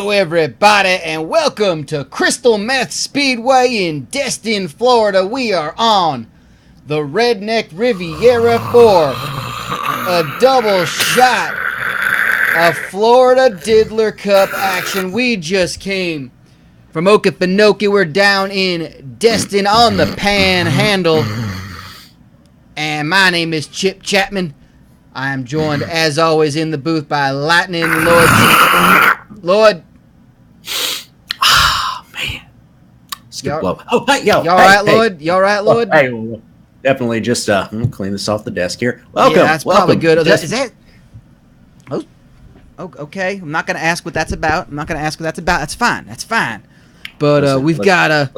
Hello, everybody, and welcome to Crystal Meth Speedway in Destin, Florida. We are on the Redneck Riviera for a double shot of Florida Diddler Cup action. We just came from Okefenokee. We're down in Destin on the Panhandle, and my name is Chip Chapman. I am joined, as always, in the booth by Lightning Lord. Oh, man. Y'all, blow. Oh, hey, yo. You all right, Lord? You all right, Lord? Hey, well, definitely just clean this off the desk here. Welcome. Yeah, that's probably good. Just, Is that... Oh, okay. I'm not going to ask what that's about. That's fine. But we've got a...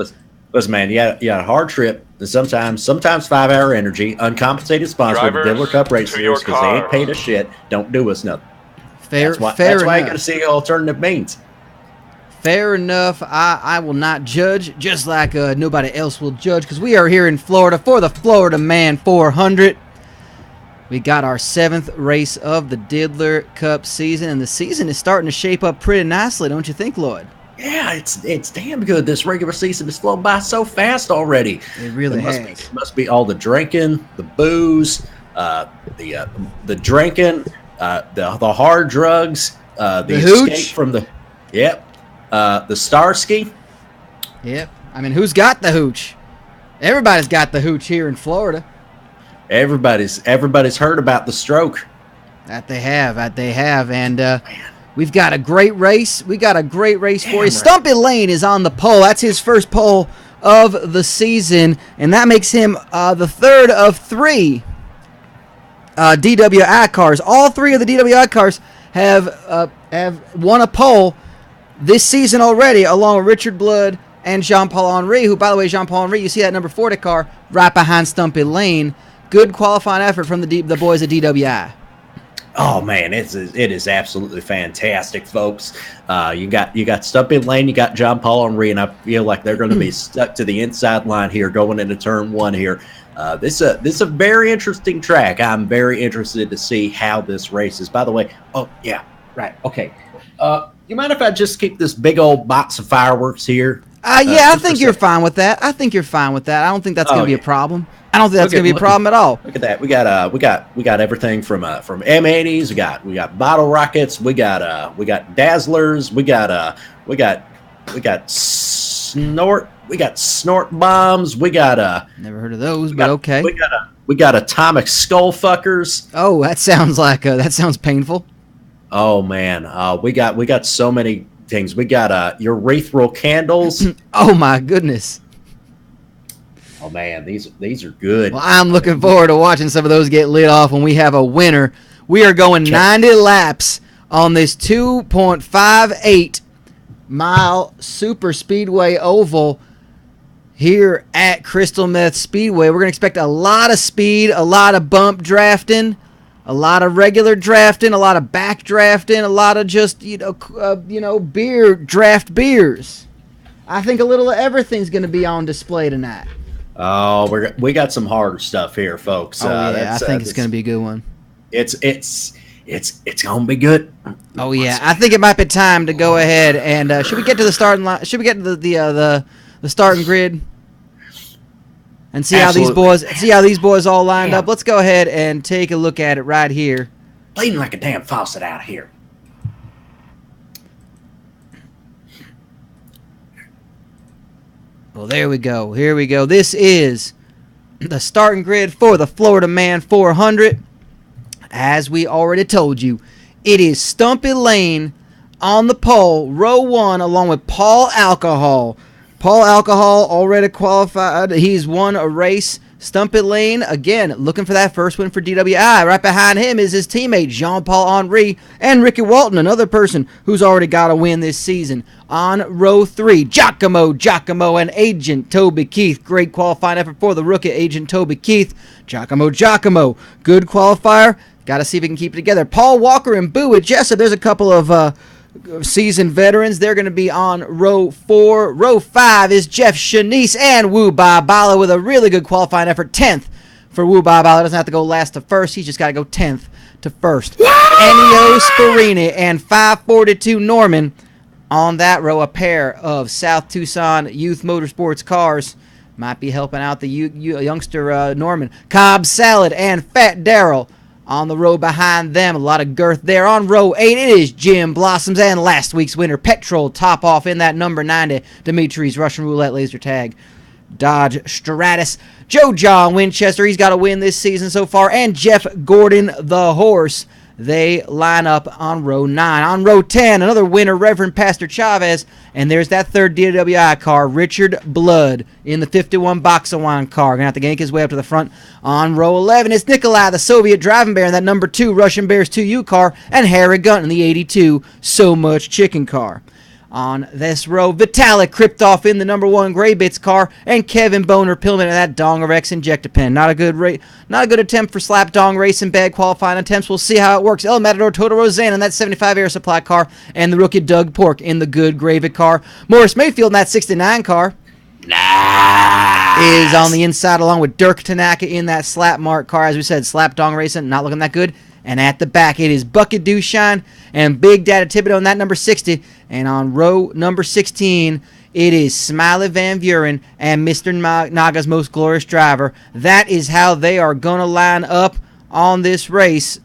Listen, man, you had a hard trip. And sometimes 5-hour energy, uncompensated sponsor of the Diddler Cup race series because they ain't paid us shit. Don't do us nothing. That's why I got to see alternative means. Fair enough. I will not judge, just like nobody else will judge, because we are here in Florida for the Florida Man 400. We got our 7th race of the Diddler Cup season, and the season is starting to shape up pretty nicely, don't you think, Lloyd? Yeah, it's damn good. This regular season has flown by so fast already. It really has. Must be all the drinking, the booze, the drinking, the hard drugs, the hooch? escape from the the Starsky. Yep. I mean, who's got the hooch? Everybody's got the hooch here in Florida. Everybody's heard about the stroke. That they have, and we've got a great race. We got a great race for you. Right. Stumpy Lane is on the pole. That's his first pole of the season, and that makes him the third of 3 DWI cars. All 3 of the DWI cars have won a pole this season already, along with Richard Blood and Jean-Paul Henry, who, by the way, Jean-Paul Henry, you see that number 40 car right behind Stumpy Lane. Good qualifying effort from the boys at DWI. Oh man, it is absolutely fantastic, folks. You got Stumpy Lane, you got Jean-Paul Henry, and I feel like they're going to be stuck to the inside line here, going into turn 1 here. This is a very interesting track. I'm very interested to see how this races. By the way, oh yeah, right, okay. You mind if I just keep this big old box of fireworks here? Yeah, I think you're fine with that. I don't think that's going to be a problem. I don't think that's going to be a problem at all. Look at that. We got everything from M80s. We got bottle rockets. We got Dazzlers. We got snort bombs. We got never heard of those, but okay. We got atomic skull fuckers. Oh, that sounds painful. Oh man, we got so many things. We got urethral candles. Oh my goodness. Oh man, these are good. Well, I'm looking forward to watching some of those get lit off when we have a winner. We are going 90 laps on this 2.58 mile super speedway oval here at Crystal Meth Speedway. We're going to expect a lot of speed, a lot of bump drafting, a lot of regular drafting, a lot of back drafting, a lot of just beers. I think a little of everything's going to be on display tonight. Oh, we got some harder stuff here, folks. I think it's going to be a good one. It's going to be good. Oh yeah, I think it might be time to go ahead and should we get to the starting line? Should we get to the starting grid and see how these boys all lined up? Let's go ahead and take a look at it right here. Bleeding like a damn faucet out here. Well, there we go. Here we go. This is the starting grid for the Florida Man 400. As we already told you, it is Stumpy Lane on the pole, row 1, along with Paul Alcohol. Paul Alcohol already qualified. He's won a race. Stumpy Lane, again, looking for that first win for DWI. Right behind him is his teammate, Jean-Paul Henry, and Ricky Walton, another person who's already got a win this season. On row 3, Giacomo, and Agent Toby Keith. Great qualifying effort for the rookie, Agent Toby Keith. Giacomo, good qualifier. Got to see if he can keep it together. Paul Walker and Boo Jessup. There's a couple of seasoned veterans. They're going to be on row 4. Row 5 is Jeff Shanice and Wu Bala with a really good qualifying effort. 10th for Wu Bala. Doesn't have to go last to first. He's just got to go 10th to first. Ennio Sparini and 542 Norman On that row, a pair of South Tucson Youth Motorsports cars. Might be helping out the youngster Norman. Cobb Salad and Fat Daryl on the row behind them. A lot of girth there. On row 8, it is Jim Blossoms and last week's winner, Petrol, top off in that number 90, Dimitri's Russian Roulette Laser Tag Dodge Stratus. Joe John Winchester, he's got a win this season so far, and Jeff Gordon, the horse. They line up on row 9. On row 10, another winner, Reverend Pastor Chavez. And there's that third DWI car, Richard Blood, in the 51 Boxawan car. Going to have to gank his way up to the front. On row 11, it's Nikolai, the Soviet Driving Bear, in that number 2 Russian Bears 2U car. And Harry Gunn in the 82 So Much Chicken car. On this row, Vitalik Kriptov in the number 1 Gray Bits car, and Kevin Boner Pillman in that Dongerex Injectapen. Not a good attempt for slap dong racing, bad qualifying attempts. We'll see how it works. El Matador Toto Rosanna in that 75 Air Supply car, and the rookie Doug Pork in the good Gravy car. Morris Mayfield in that 69 car. Nice. Is on the inside along with Dirk Tanaka in that Slap Mark car. As we said, slap dong racing, not looking that good. And at the back, it is Bucket Dooshine and Big Daddy Thibodeau in that number 60. And on row number 16, it is Smiley Van Buren and Mr. Naga's Most Glorious Driver. That is how they are going to line up on this race.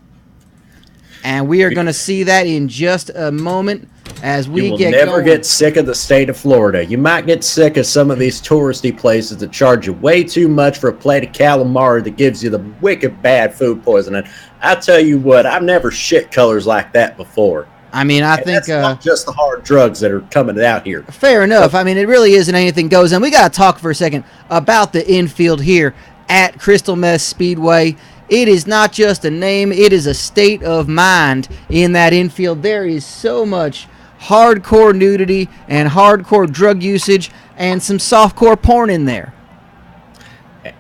And we are going to see that in just a moment as we get going. You will never get sick of the state of Florida. You might get sick of some of these touristy places that charge you way too much for a plate of calamari that gives you the wicked bad food poisoning. I tell you what, I've never shit colors like that before. I mean, I think that's not just the hard drugs that are coming out here. Fair enough. I mean, it really isn't anything goes. And we got to talk for a second about the infield here at Crystal Meth Speedway. It is not just a name, it is a state of mind in that infield. There is so much hardcore nudity and hardcore drug usage and some softcore porn in there.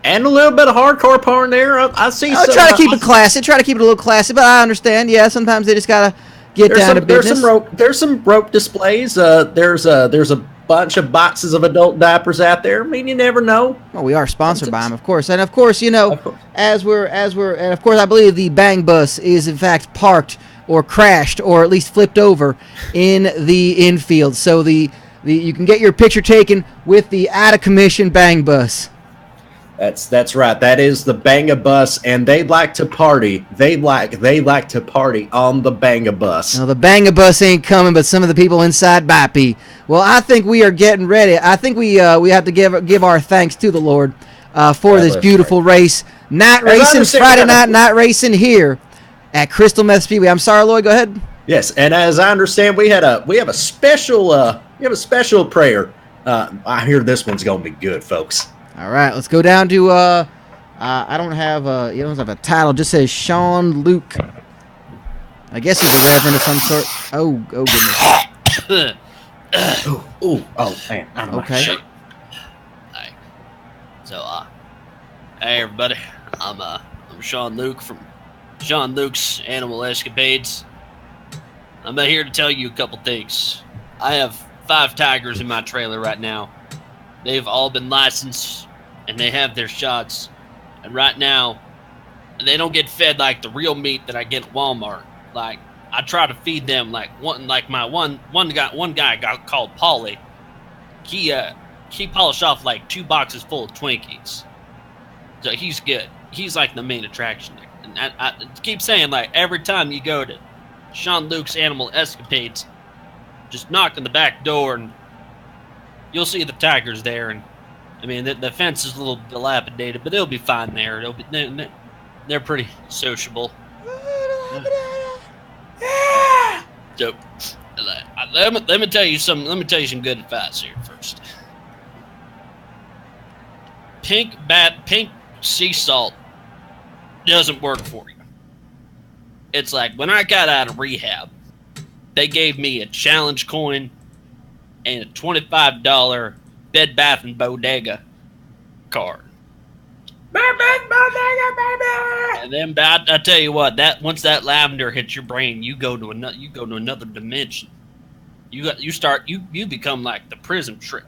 And a little bit of hardcore porn there. I see. I'll try to keep it classy. Try to keep it a little classy, but I understand. Yeah, sometimes they just gotta get down to business. There's some rope displays. There's a bunch of boxes of adult diapers out there. I mean, you never know. Well, we are sponsored by them, of course, and of course, you know, as we're, and of course, I believe the Bang Bus is in fact parked or crashed or at least flipped over in the infield. So the you can get your picture taken with the out of commission Bang Bus. That's right. That is the Banga Bus, and they like to party. They like to party on the Banga Bus. No, the Banga Bus ain't coming, but some of the people inside might be. Well, I think we are getting ready. I think we have to give our thanks to the Lord for this beautiful race. Night racing, Friday night racing here at Crystal Meth Speedway. I'm sorry, Lloyd. Go ahead. Yes, and as I understand, we have a special prayer. I hear this one's gonna be good, folks. All right, let's go down to, I don't have a title. It just says Sean Luke. I guess he's a reverend of some sort. Oh goodness. Oh, man. Okay. Hi. So, hey everybody. I'm Sean Luke from Sean Luke's Animal Escapades. I'm here to tell you a couple things. I have 5 tigers in my trailer right now. They've all been licensed, and they have their shots. And right now, they don't get fed like the real meat that I get at Walmart. Like, I try to feed them like one guy got called Paulie. He polished off like 2 boxes full of Twinkies. So he's good. He's like the main attraction there. And I keep saying, like, every time you go to Sean Luke's Animal Escapades, just knock on the back door and you'll see the tigers there. And I mean, the fence is a little dilapidated, but they'll be fine there. They're pretty sociable. So let me tell you some good advice here first. Pink sea salt doesn't work for you. It's like when I got out of rehab, they gave me a challenge coin and a $25 Bed Bath and Bodega card. Bed Bath Bodega, baby. And then I tell you what, that once that lavender hits your brain, you go to another dimension. You become like the prison shrimp.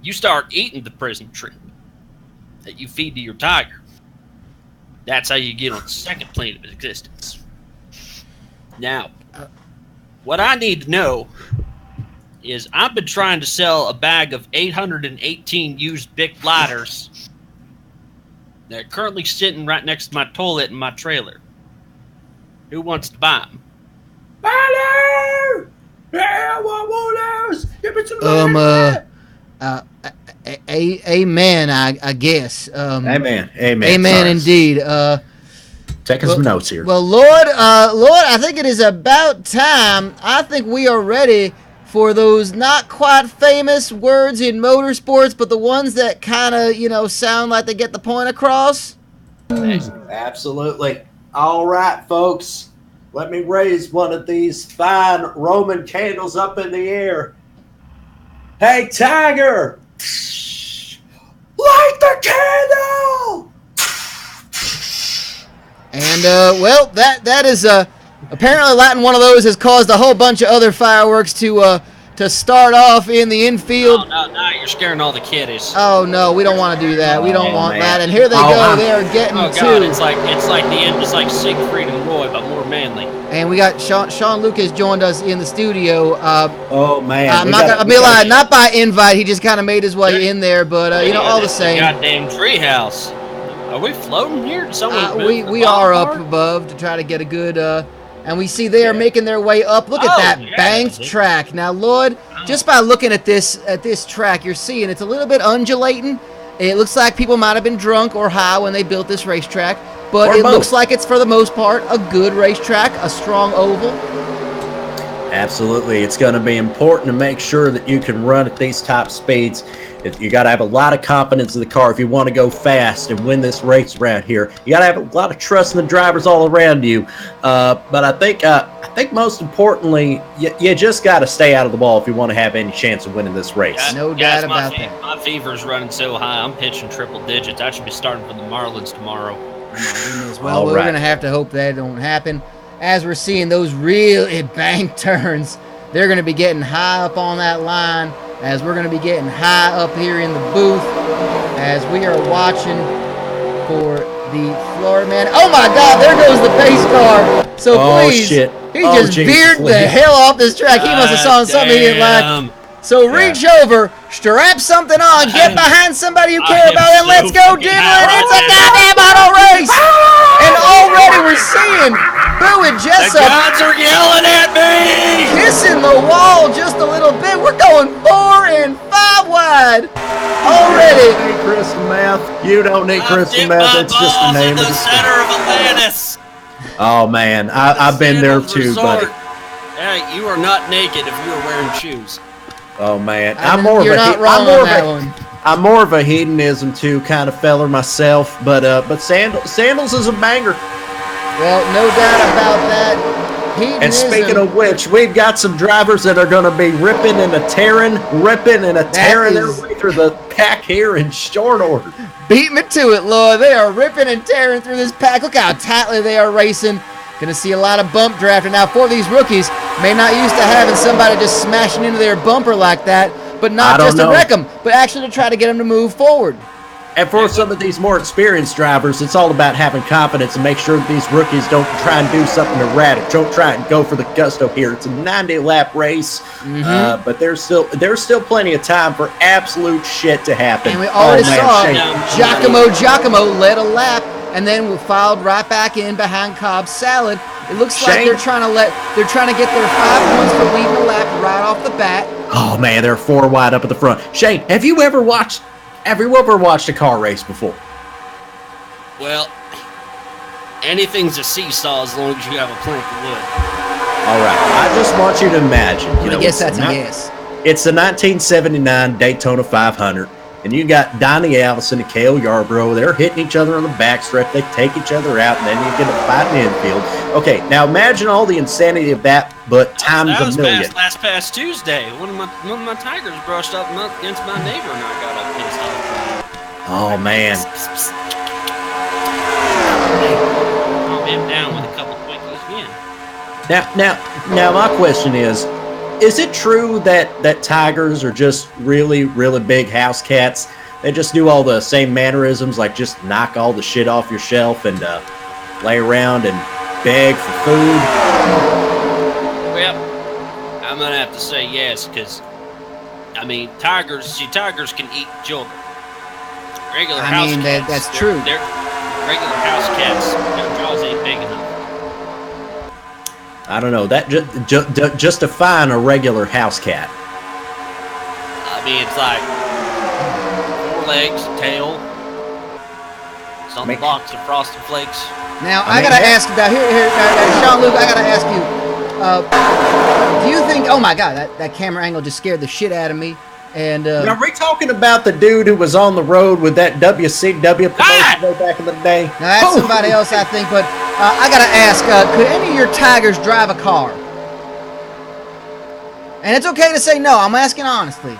You start eating the prison shrimp that you feed to your tiger. That's how you get on the second plane of existence. Now, What I need to know is I've been trying to sell a bag of 818 used Bic lighters. They're currently sitting right next to my toilet in my trailer. Who wants to buy them? Yeah, want those? Give me some Amen, I guess. Amen. Amen, Sorry. indeed. Taking some notes here. Well, Lord, I think it is about time. I think we are ready for those not quite famous words in motorsports, but the ones that kind of, sound like they get the point across. Absolutely. All right, folks. Let me raise one of these fine Roman candles up in the air. Hey, Tiger! Light the candle! And, that is, apparently lighting one of those has caused a whole bunch of other fireworks to start off in the infield. No, you're scaring all the kiddies. Oh, no, we don't want to do that. We don't want man. that. And here they go. They are getting Oh, two. God, it's like the end. It's like Siegfried and Roy, but more manly. And we got Sean Lucas joined us in the studio. Oh, man. I'm not going to be lying, not by invite. He just kind of made his way in there, but, all the same. Goddamn treehouse. Are we floating here? Did someone move the We are ball up park? above to try to get a good, and we see they are making their way up. Look at that yeah. banked track. Now, Lloyd, just by looking at this track, you're seeing it's a little bit undulating. It looks like people might have been drunk or high when they built this racetrack, but it looks like it's, for the most part, a good racetrack, a strong oval. Absolutely. It's going to be important to make sure that you can run at these top speeds. You got to have a lot of confidence in the car if you want to go fast and win this race around here. You got to have a lot of trust in the drivers all around you. But I think most importantly, you just got to stay out of the wall if you want to have any chance of winning this race. No doubt about that. My fever's running so high, I'm pitching triple digits. I should be starting for the Marlins tomorrow. Well, we're going to have to hope that don't happen. As we're seeing those really banked turns, they're going to be getting high up on that line, as we're going to be getting high up here in the booth, as we are watching for the Florida man. Oh my God, there goes the pace car. So please, shit. he just veered the hell off this track. He must have saw something he didn't like. So reach over, strap something on, get behind somebody you care about, and let's go, Diddler. It's a goddamn auto race. And already we're seeing Boo and The Jessup gods are yelling at me! kissing the wall just a little bit. We're going 4 and 5 wide already. You don't need crystal meth. You don't need crystal meth. It's just the name of the center of Atlantis. Oh man, I've been there too, buddy. Hey, you are not naked if you are wearing shoes. Oh man, You're not wrong on that one. I'm more of a hedonism too kind of feller myself, but sandals is a banger. Well, no doubt about that. And speaking of which, we've got some drivers that are going to be ripping and tearing their way through the pack here in short order. Beat me to it, Lord. They are ripping and tearing through this pack. Look how tightly they are racing. Going to see a lot of bump drafting. Now, for these rookies, may not used to having somebody just smashing into their bumper like that, but not just to wreck them, but actually to try to get them to move forward. And for some of these more experienced drivers, it's all about having confidence and make sure that these rookies don't try and do something erratic. Don't try and go for the gusto here. It's a 90-lap race, but there's still plenty of time for absolute shit to happen. And we already saw Giacomo led a lap, and then we filed right back in behind Cobb's Salad. It looks like they're trying to get their 5 points for leading the lap right off the bat. Oh man, they're 4 wide up at the front. Shane, have you ever watched a car race before? Well, anything's a seesaw as long as you have a plank of wood. All right, I just want you to imagine. I guess that's a yes. It's the 1979 Daytona 500, and you got Donnie Allison and Cale Yarborough. They're hitting each other on the backstretch. They take each other out, and then you get a fight in the infield. Okay, now imagine all the insanity of that, but times a million. Last past Tuesday, one of my Tigers brushed up against my neighbor, and I got all pissed off. Oh man. Calm him down with a couple quickies again. Now, my question is it true that tigers are just really, really big house cats? They just do all the same mannerisms, like just knock all the shit off your shelf and lay around and beg for food? Well, I'm gonna have to say yes, because I mean, tigers can eat children. Regular house cats. That's true. They're regular house cats. Their jaws ain't big enough. I don't know. That just define a regular house cat. I mean, it's like 4 legs, tail. It's on the box of Frosted Flakes. Now I gotta ask about here, Sean Luke. I gotta ask you. Do you think? Oh my God, that camera angle just scared the shit out of me. And are we talking about the dude who was on the road with that WCW promotion way back in the day? Now that's somebody else, I think. But I gotta ask: could any of your tigers drive a car? And it's okay to say no. I'm asking honestly.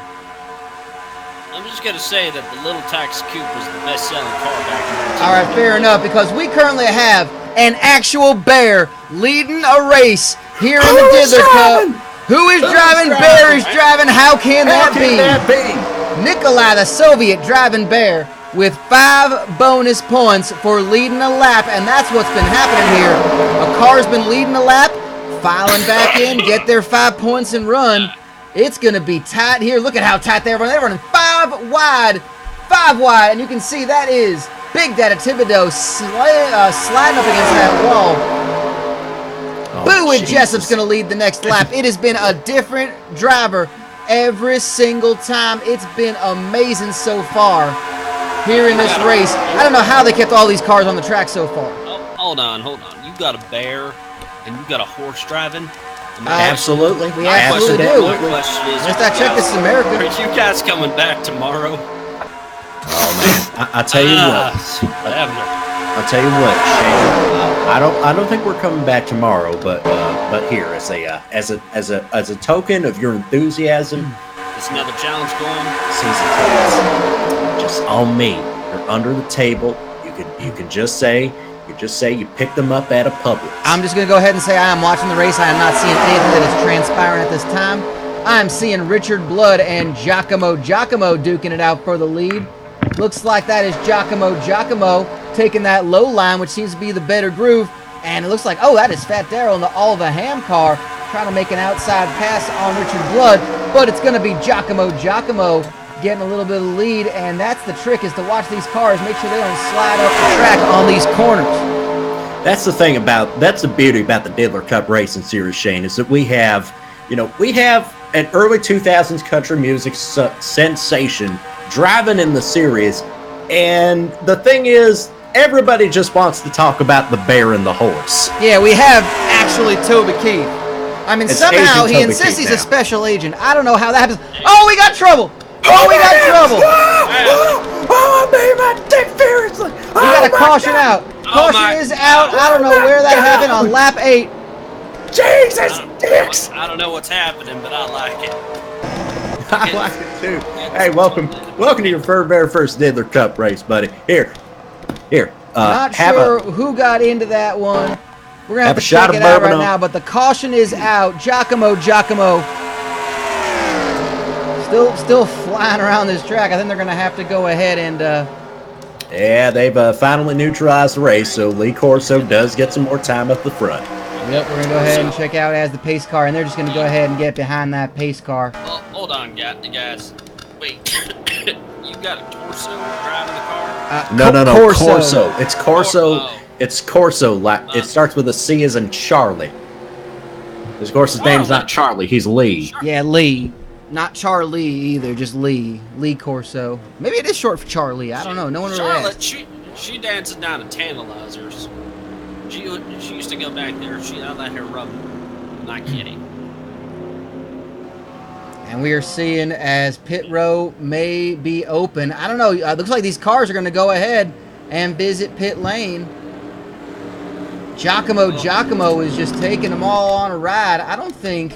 I'm just gonna say that the Little Tax Coupe was the best-selling car back in the day. All right, fair enough. Because we currently have an actual bear leading a race here in the Diddler Cup. Who is driving? Bear is driving. How can that be? Nikolai, the Soviet driving bear, with 5 bonus points for leading a lap, and that's what's been happening here. A car's been leading a lap, filing back in, get their 5 points and run. It's going to be tight here. Look at how tight they're running. They're running 5 wide, and you can see that is Big Daddy Thibodeau sliding up against that wall. Boo and Jessup's going to lead the next lap. It has been a different driver every single time. It's been amazing so far here in this race. I don't know how they kept all these cars on the track so far. Oh, hold on. You got a bear and you got a horse driving. Absolutely. We absolutely do. My question is, Just I check this is America. Are you guys coming back tomorrow? Oh man, I tell you what. I'll tell you what, Shane. I don't think we're coming back tomorrow, but here as a token of your enthusiasm, is another challenge going? Season tickets, just on me. You're under the table. You can just say you picked them up at a Publix. I'm just gonna go ahead and say I am watching the race. I am not seeing anything that is transpiring at this time. I am seeing Richard Blood and Giacomo duking it out for the lead. Looks like that is Giacomo taking that low line, which seems to be the better groove. And it looks like, oh, that is Fat Darrell in the Oliver Ham car trying to make an outside pass on Richard Blood. But it's going to be Giacomo getting a little bit of the lead. And that's the trick, is to watch these cars, make sure they don't slide off the track on these corners. That's the beauty about the Diddler Cup Racing Series, Shane, is that we have an early 2000s country music sensation driving in the series, and the thing is, everybody just wants to talk about the bear and the horse. Yeah, we have actually Toby Keith. I mean, somehow he insists he's a special agent. I don't know how that happens. Oh, we got trouble! We got trouble! I made my dick seriously! We got a caution out. Caution is out. I don't know where that happened on lap 8. Jesus, dicks! I don't know what's happening, but I like it. I like it too. Hey, welcome to your very first Diddler Cup race, buddy. Here. Not sure who got into that one. We're gonna have to check it out right now. But the caution is out. Giacomo, still flying around this track. I think they're gonna have to go ahead and. Yeah, they've finally neutralized the race, so Lee Corso does get some more time up the front. Yep, we're going to go ahead and check out as the pace car, and they're just going to go ahead and get behind that pace car. Well, hold on, guys. Wait, you got a Corso driving the car? No, Corso. It's Corso. It's Corso. It starts with a C as in Charlie. Of course, his name's not Charlie. He's Lee. Yeah, Lee. Not Charlie either, just Lee. Lee Corso. Maybe it is short for Charlie. I don't know. No one really asked. She dances down at Tantalizers. She used to go back there. I let her rub. Not kidding. And we are seeing as pit row may be open. I don't know. Looks like these cars are going to go ahead and visit pit lane. Giacomo is just taking them all on a ride. I don't think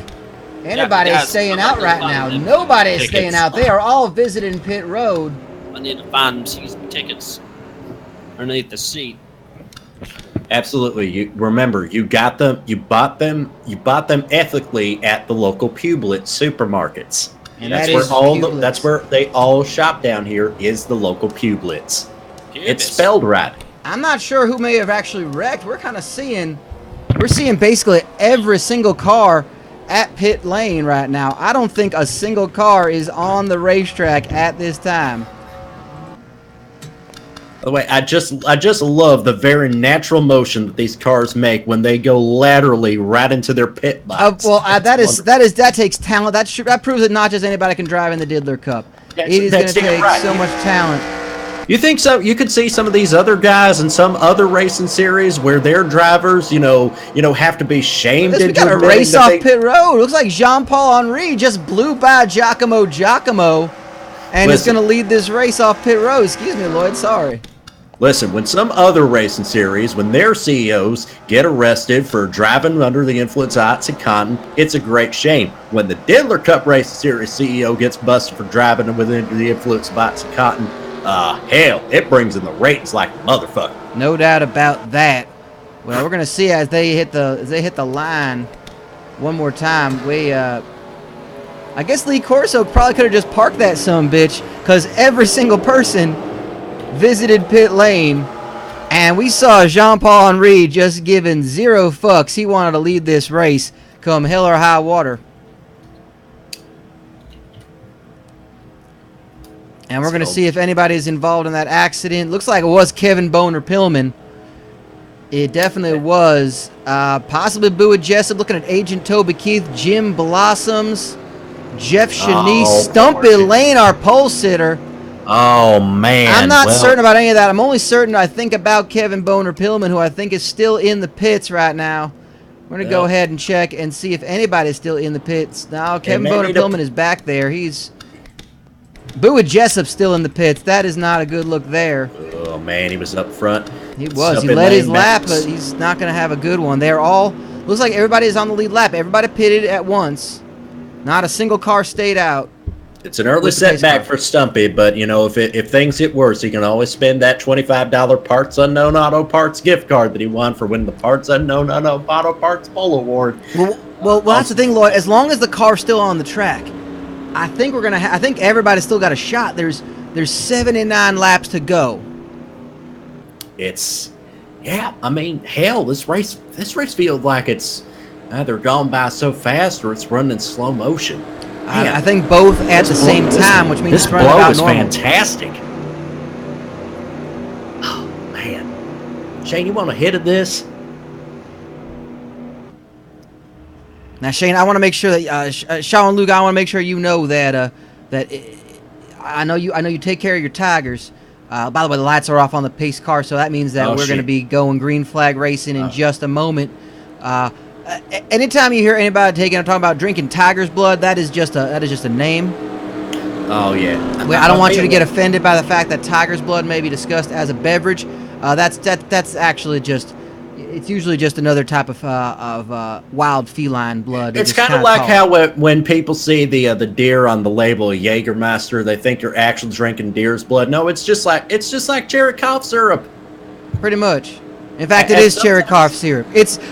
anybody is staying out right now. Nobody is staying out. They are all visiting pit road. I need to find them season tickets underneath the seat. Absolutely. You remember, you got them. You bought them ethically at the local Publix supermarkets. And that's where they all shop down here. Is the local Publix? It's spelled right. I'm not sure who may have actually wrecked. We're seeing basically every single car at pit lane right now. I don't think a single car is on the racetrack at this time. By the way, I just love the very natural motion that these cars make when they go laterally right into their pit box. That takes talent. That proves that not just anybody can drive in the Diddler Cup. It is going to take so much talent. You think so? You could see some of these other guys in some other racing series where their drivers, have to be shamed. We got a race off pit road. Looks like Jean-Paul Henry just blew by Giacomo, and is going to lead this race off pit road. Excuse me, Lloyd. Sorry. Listen, when some other racing series, when their CEOs get arrested for driving under the influence of OxyContin, it's a great shame. When the Diddler Cup Racing Series CEO gets busted for driving under the influence of OxyContin, hell, it brings in the ratings like a motherfucker. No doubt about that. Well, we're gonna see as they hit the line one more time. I guess Lee Corso probably could have just parked that sumbitch, because every single person visited pit lane, and we saw Jean-Paul Henry just giving zero fucks. He wanted to lead this race come hell or high water. And we're going to see if anybody's involved in that accident. Looks like it was Kevin Boner Pillman. It definitely was. Possibly Bua Jessup, looking at Agent Toby Keith, Jim Blossoms, Jeff Shanice, Stumpy Lane, our pole sitter. Oh, man. I'm not certain about any of that. I'm only certain, I think, about Kevin Boner Pillman, who I think is still in the pits right now. We're going to go ahead and check and see if anybody's still in the pits. Now, Kevin Boner Pillman is back there. Bua Jessup's still in the pits. That is not a good look there. Oh, man, he was up front. He was. He led his lap, but he's not going to have a good one. They're all, looks like everybody is on the lead lap. Everybody pitted at once. Not a single car stayed out. It's an early setback for Stumpy, but, if things get worse, he can always spend that $25 Parts Unknown Auto Parts gift card that he won for winning the Parts Unknown Auto Parts Pole Award. Well, that's the thing, Lloyd. As long as the car's still on the track, I think I think everybody's still got a shot. There's 79 laps to go. Hell, this race feels like it's either gone by so fast or it's running in slow motion. I think both at the same time, which means this it's running about normal. This blow is fantastic. Oh, man. Shane, you want a hit of this? Now, Shane, I want to make sure that Sean Luke, I want to make sure you know that I know you take care of your Tigers. By the way, the lights are off on the pace car, so that means that we're going to be going green flag racing in just a moment. Anytime you hear anybody talking about drinking Tiger's blood, that is just a name. Oh yeah. I don't want you to get offended by the fact that Tiger's blood may be discussed as a beverage. That's actually just. It's usually just another type of wild feline blood. It's kind of like how when people see the deer on the label of Jägermeister, they think you're actually drinking deer's blood. No, it's just like cherry cough syrup. Pretty much. In fact, it is cherry cough syrup.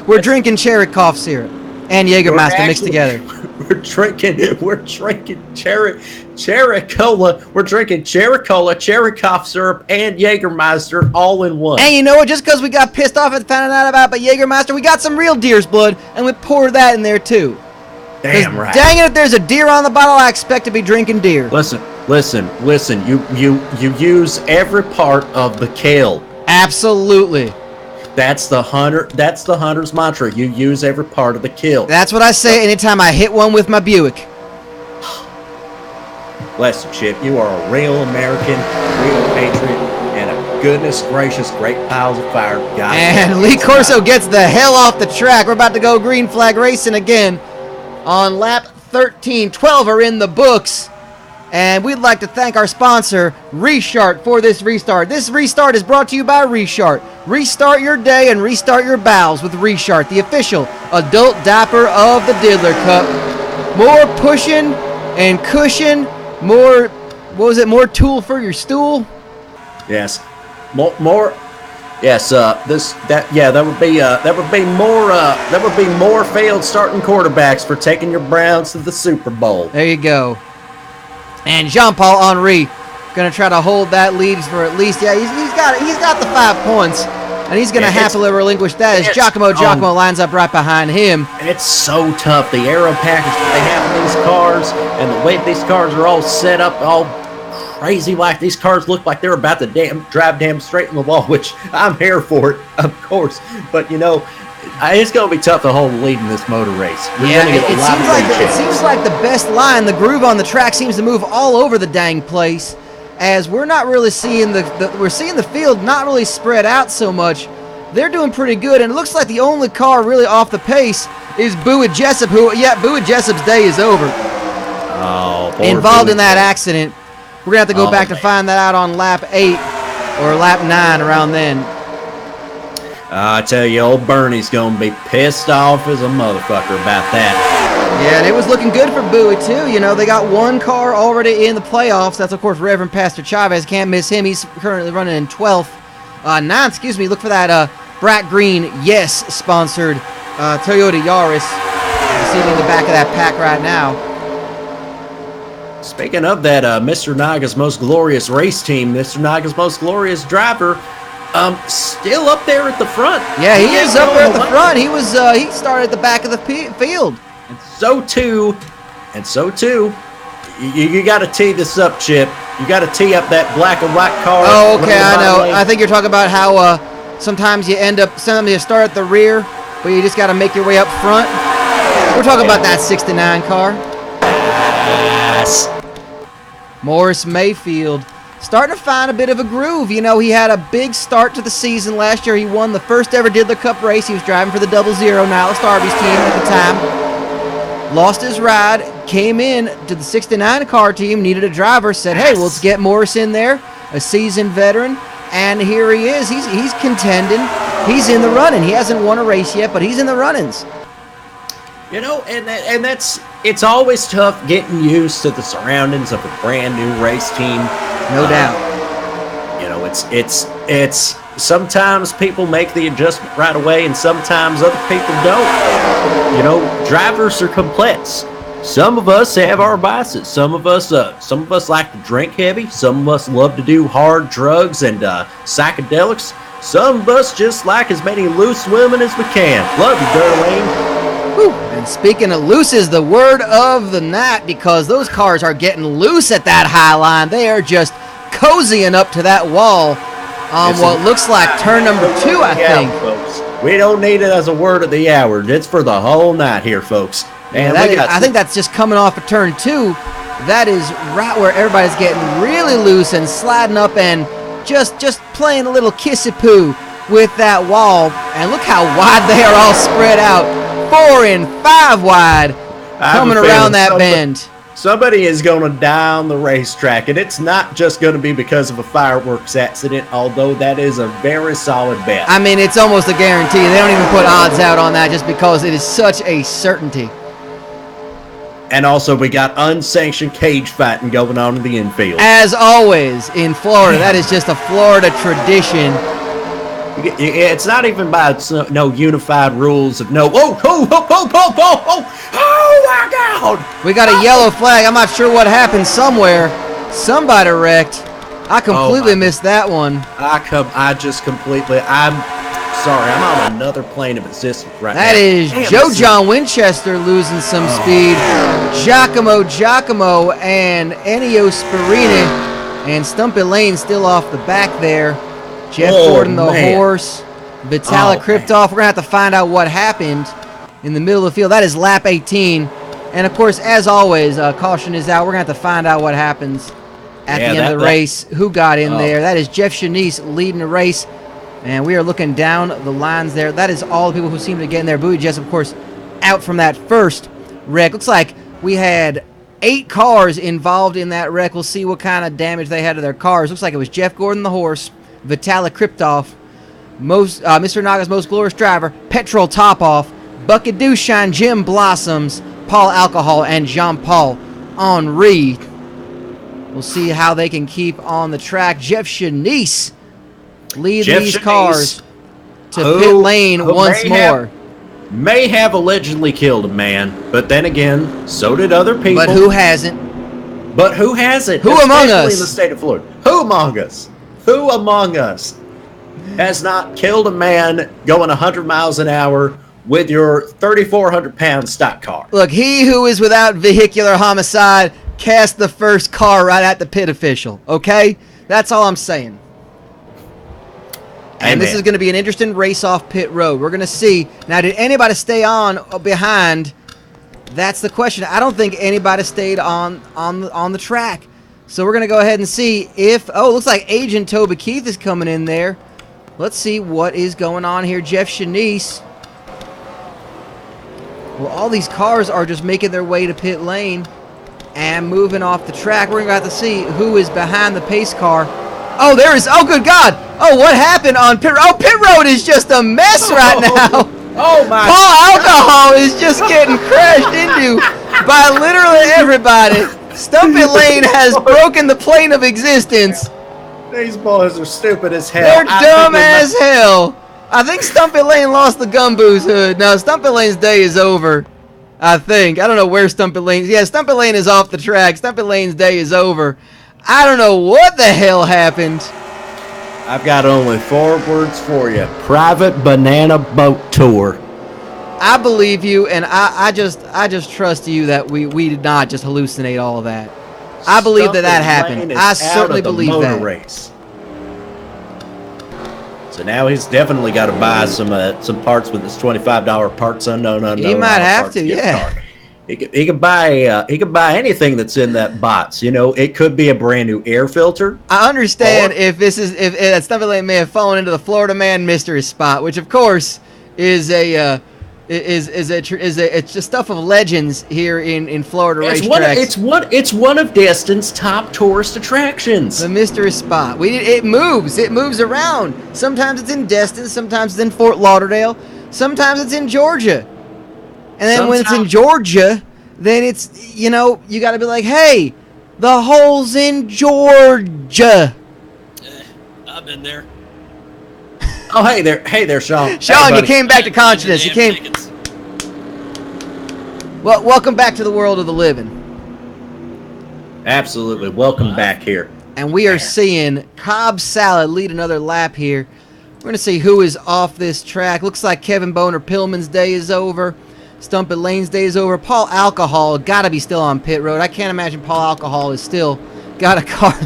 We're drinking cherry cough syrup and Jägermeister mixed together. We're drinking cherry cola. We're drinking cherry cola, cherry cough syrup, and Jägermeister all in one. And you know what? Just because we got pissed off at finding out about Jägermeister, we got some real deer's blood, and we poured that in there too. Damn right. Dang it! If there's a deer on the bottle, I expect to be drinking deer. Listen. You use every part of the kale. Absolutely. That's the hunter's mantra. You use every part of the kill. That's what I say anytime I hit one with my Buick. Bless you, Chip. You are a real American, real patriot, and a goodness gracious, great piles of fire. God, and Lee Corso gets the hell off the track. We're about to go green flag racing again on lap 13. 12 are in the books. And we'd like to thank our sponsor, Reshart, for this restart. This restart is brought to you by Reshart. Restart your day and restart your bowels with Reshart, the official adult diaper of the Diddler Cup. More pushing and cushion, more tool for your stool? Yes. More Yes, that would be more failed starting quarterbacks for taking your Browns to the Super Bowl. There you go. And Jean-Paul Henry going to try to hold that lead for at least, he's got the 5 points. And he's going to happily relinquish that as Giacomo lines up right behind him. It's so tough. The aero package that they have in these cars and the way these cars are all set up, all crazy like these cars look like they're about to drive straight in the wall, which I'm here for it, of course. But, you know, it's going to be tough to hold the lead in this motor race. It seems like the best line, the groove on the track seems to move all over the dang place, as we're not really seeing we're seeing the field not really spread out so much. They're doing pretty good, and it looks like the only car really off the pace is Bowie Jessup, Bowie Jessup's day is over. Oh, involved in that accident. We're going to have to go back to find that out on lap 8 or lap 9 around then. I tell you, old Bernie's going to be pissed off as a motherfucker about that. Yeah, and it was looking good for Bowie, too. You know, they got one car already in the playoffs. That's, of course, Reverend Pastor Chavez. Can't miss him. He's currently running in 9th, excuse me. Look for that Brat Green Yes-sponsored Toyota Yaris. Sitting in the back of that pack right now. Speaking of that, Mr. Naga's Most Glorious race team, Mr. Naga's Most Glorious driver, still up there at the front. Yeah, he is up there at the front. He was he started at the back of the field. And so too, you got to tee this up, Chip. You got to tee up that black and white car. Oh, okay, I know. I think you're talking about how sometimes you start at the rear, but you just got to make your way up front. We're talking about that 69 car. Yes. Morris Mayfield starting to find a bit of a groove. You know, he had a big start to the season last year. He won the first ever Diddler Cup race. He was driving for the 00 Nihilus Darby's team at the time. Lost his ride, came in to the 69 car team, needed a driver, said, hey, well, let's get Morris in there, a seasoned veteran. And here he is. He's contending. He's in the running. He hasn't won a race yet, but he's in the runnings. You know, and it's always tough getting used to the surroundings of a brand new race team. No doubt. You know, it's sometimes people make the adjustment right away, and sometimes other people don't. You know, drivers are complex. Some of us have our biases. Some of us like to drink heavy. Some of us love to do hard drugs and psychedelics. Some of us just like as many loose women as we can. Love you, Darlene. Whew. And speaking of loose is the word of the night, because those cars are getting loose at that high line. They are just cozying up to that wall on what looks like turn number 2, I think. Folks. We don't need it as a word of the hour. It's for the whole night here, folks. And I think that's just coming off of turn 2. That is right where everybody's getting really loose and sliding up and just playing a little kissy-poo with that wall. And look how wide they are all spread out. 4 and 5 wide coming around that bend. Somebody is going to die on the racetrack, and it's not just going to be because of a fireworks accident, although that is a very solid bet. I mean, it's almost a guarantee. They don't even put odds out on that just because it is such a certainty. And also, we got unsanctioned cage fighting going on in the infield. As always in Florida, that is just a Florida tradition. It's not even by no unified rules of no. Oh my God! We got a yellow flag. I'm not sure what happened somewhere. Somebody wrecked. I completely missed that one. I'm sorry. I'm on another plane of existence right now. That is John Winchester losing some speed. Giacomo and Ennio Sperini and Stumpy Lane still off the back there. Jeff Gordon, the horse. Vitaly Kriptov. We're going to have to find out what happened in the middle of the field. That is lap 18. And, of course, as always, caution is out. We're going to have to find out what happens at the end of the race. Who got in there? That is Jeff Shanice leading the race. And we are looking down the lines there. That is all the people who seem to get in there. Bowie Jessup, of course, out from that first wreck. Looks like we had 8 cars involved in that wreck. We'll see what kind of damage they had to their cars. Looks like it was Jeff Gordon, the horse, Vitaly Kriptov, Mr. Naga's Most Glorious Driver, Petrol Topoff, Bucket Dooshine, Jim Blossoms, Paul Alcohol, and Jean-Paul Henri. We'll see how they can keep on the track. Jeff Shanice lead these cars to pit lane once more. May have allegedly killed a man, but then again, so did other people. But who hasn't? Who hasn't? Who among us? In the state of Florida. Who among us? Who among us? has not killed a man going 100 miles an hour with your 3,400-pound stock car. Look, he who is without vehicular homicide cast the first car right at the pit official, okay? That's all I'm saying. And this is going to be an interesting race off pit road. We're going to see. Now, did anybody stay on behind? That's the question. I don't think anybody stayed on the track. So we're going to go ahead and see if... Oh, it looks like Agent Toby Keith is coming in there. Let's see what is going on here. Jeff Shanice. Well, all these cars are just making their way to pit lane and moving off the track. We're going to have to see who is behind the pace car. Oh, there is... Oh, good God. Oh, what happened on pit road? Oh, pit road is just a mess right now. Oh, my... Paul Alcohol is just getting crashed into by literally everybody. Stumpy Lane has broken the plane of existence. These boys are stupid as hell. They're dumb as hell. I think Stumpy Lane lost the Gumboos hood. Now, Stumpy Lane's day is over, I think. I don't know where Stumpy Lane... Yeah, Stumpy Lane is off the track. Stumpy Lane's day is over. I don't know what the hell happened. I've got only 4 words for you. Private banana boat tour. I believe you, and I just trust you that we did not just hallucinate all of that. I believe that happened. I certainly believe that. Race. So now he's definitely got to buy some parts with his $25 parts unknown. He might have to, yeah. Card. He could buy anything that's in that box. You know, it could be a brand new air filter. I understand if that Stumpy Lane may have fallen into the Florida Man mystery spot, which of course is it's just stuff of legends here in Florida racetracks. It's one of Destin's top tourist attractions. The mystery spot. It moves around. Sometimes it's in Destin, sometimes it's in Fort Lauderdale, sometimes it's in Georgia. And then when it's in Georgia, then it's, you got to be like, hey, the hole's in Georgia. I've been there. Oh, hey there, Sean. Sean, you came back to consciousness. You came. Well, welcome back to the world of the living. Absolutely, welcome back here. And we are seeing Cobb Salad lead another lap here. We're going to see who is off this track. Looks like Kevin Boner Pillman's day is over. Stumpy Lane's day is over. Paul Alcohol got to be still on pit road. I can't imagine Paul Alcohol is still got a car.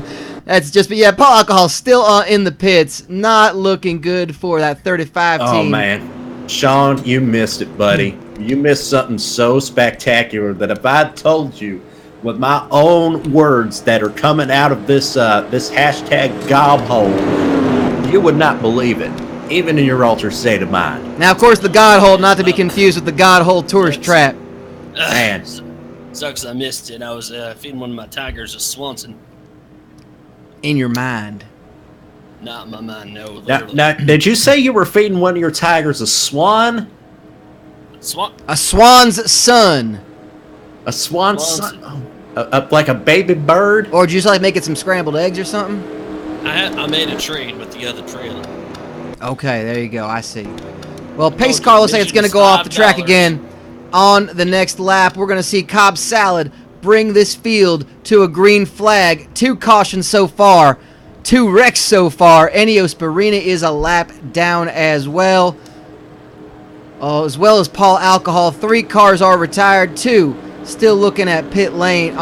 That's just, but yeah, Paul Alcohol's still in the pits. Not looking good for that 35 team. Oh, man. Sean, you missed it, buddy. You missed something so spectacular that if I told you with my own words that are coming out of this hashtag gobhole, you would not believe it, even in your altered state of mind. Now, of course, the God Hole, not to be confused with the God Hole tourist trap. Man. Sucks I missed it. I was feeding one of my tigers a Swanson. In your mind. Not in my mind, no. Now, did you say you were feeding one of your tigers a swan? A swan's son. A swan's son? Like a baby bird? Or did you just like making some scrambled eggs or something? I made a trade with the other trailer. Okay, there you go. I see. Well, pace car looks like it's going to go off the track again on the next lap. We're going to see Cobb Salad bring this field to a green flag. 2 cautions so far. 2 wrecks so far. Ennio Sparina is a lap down as well. As well as Paul Alcohol. 3 cars are retired. 2 still looking at pit lane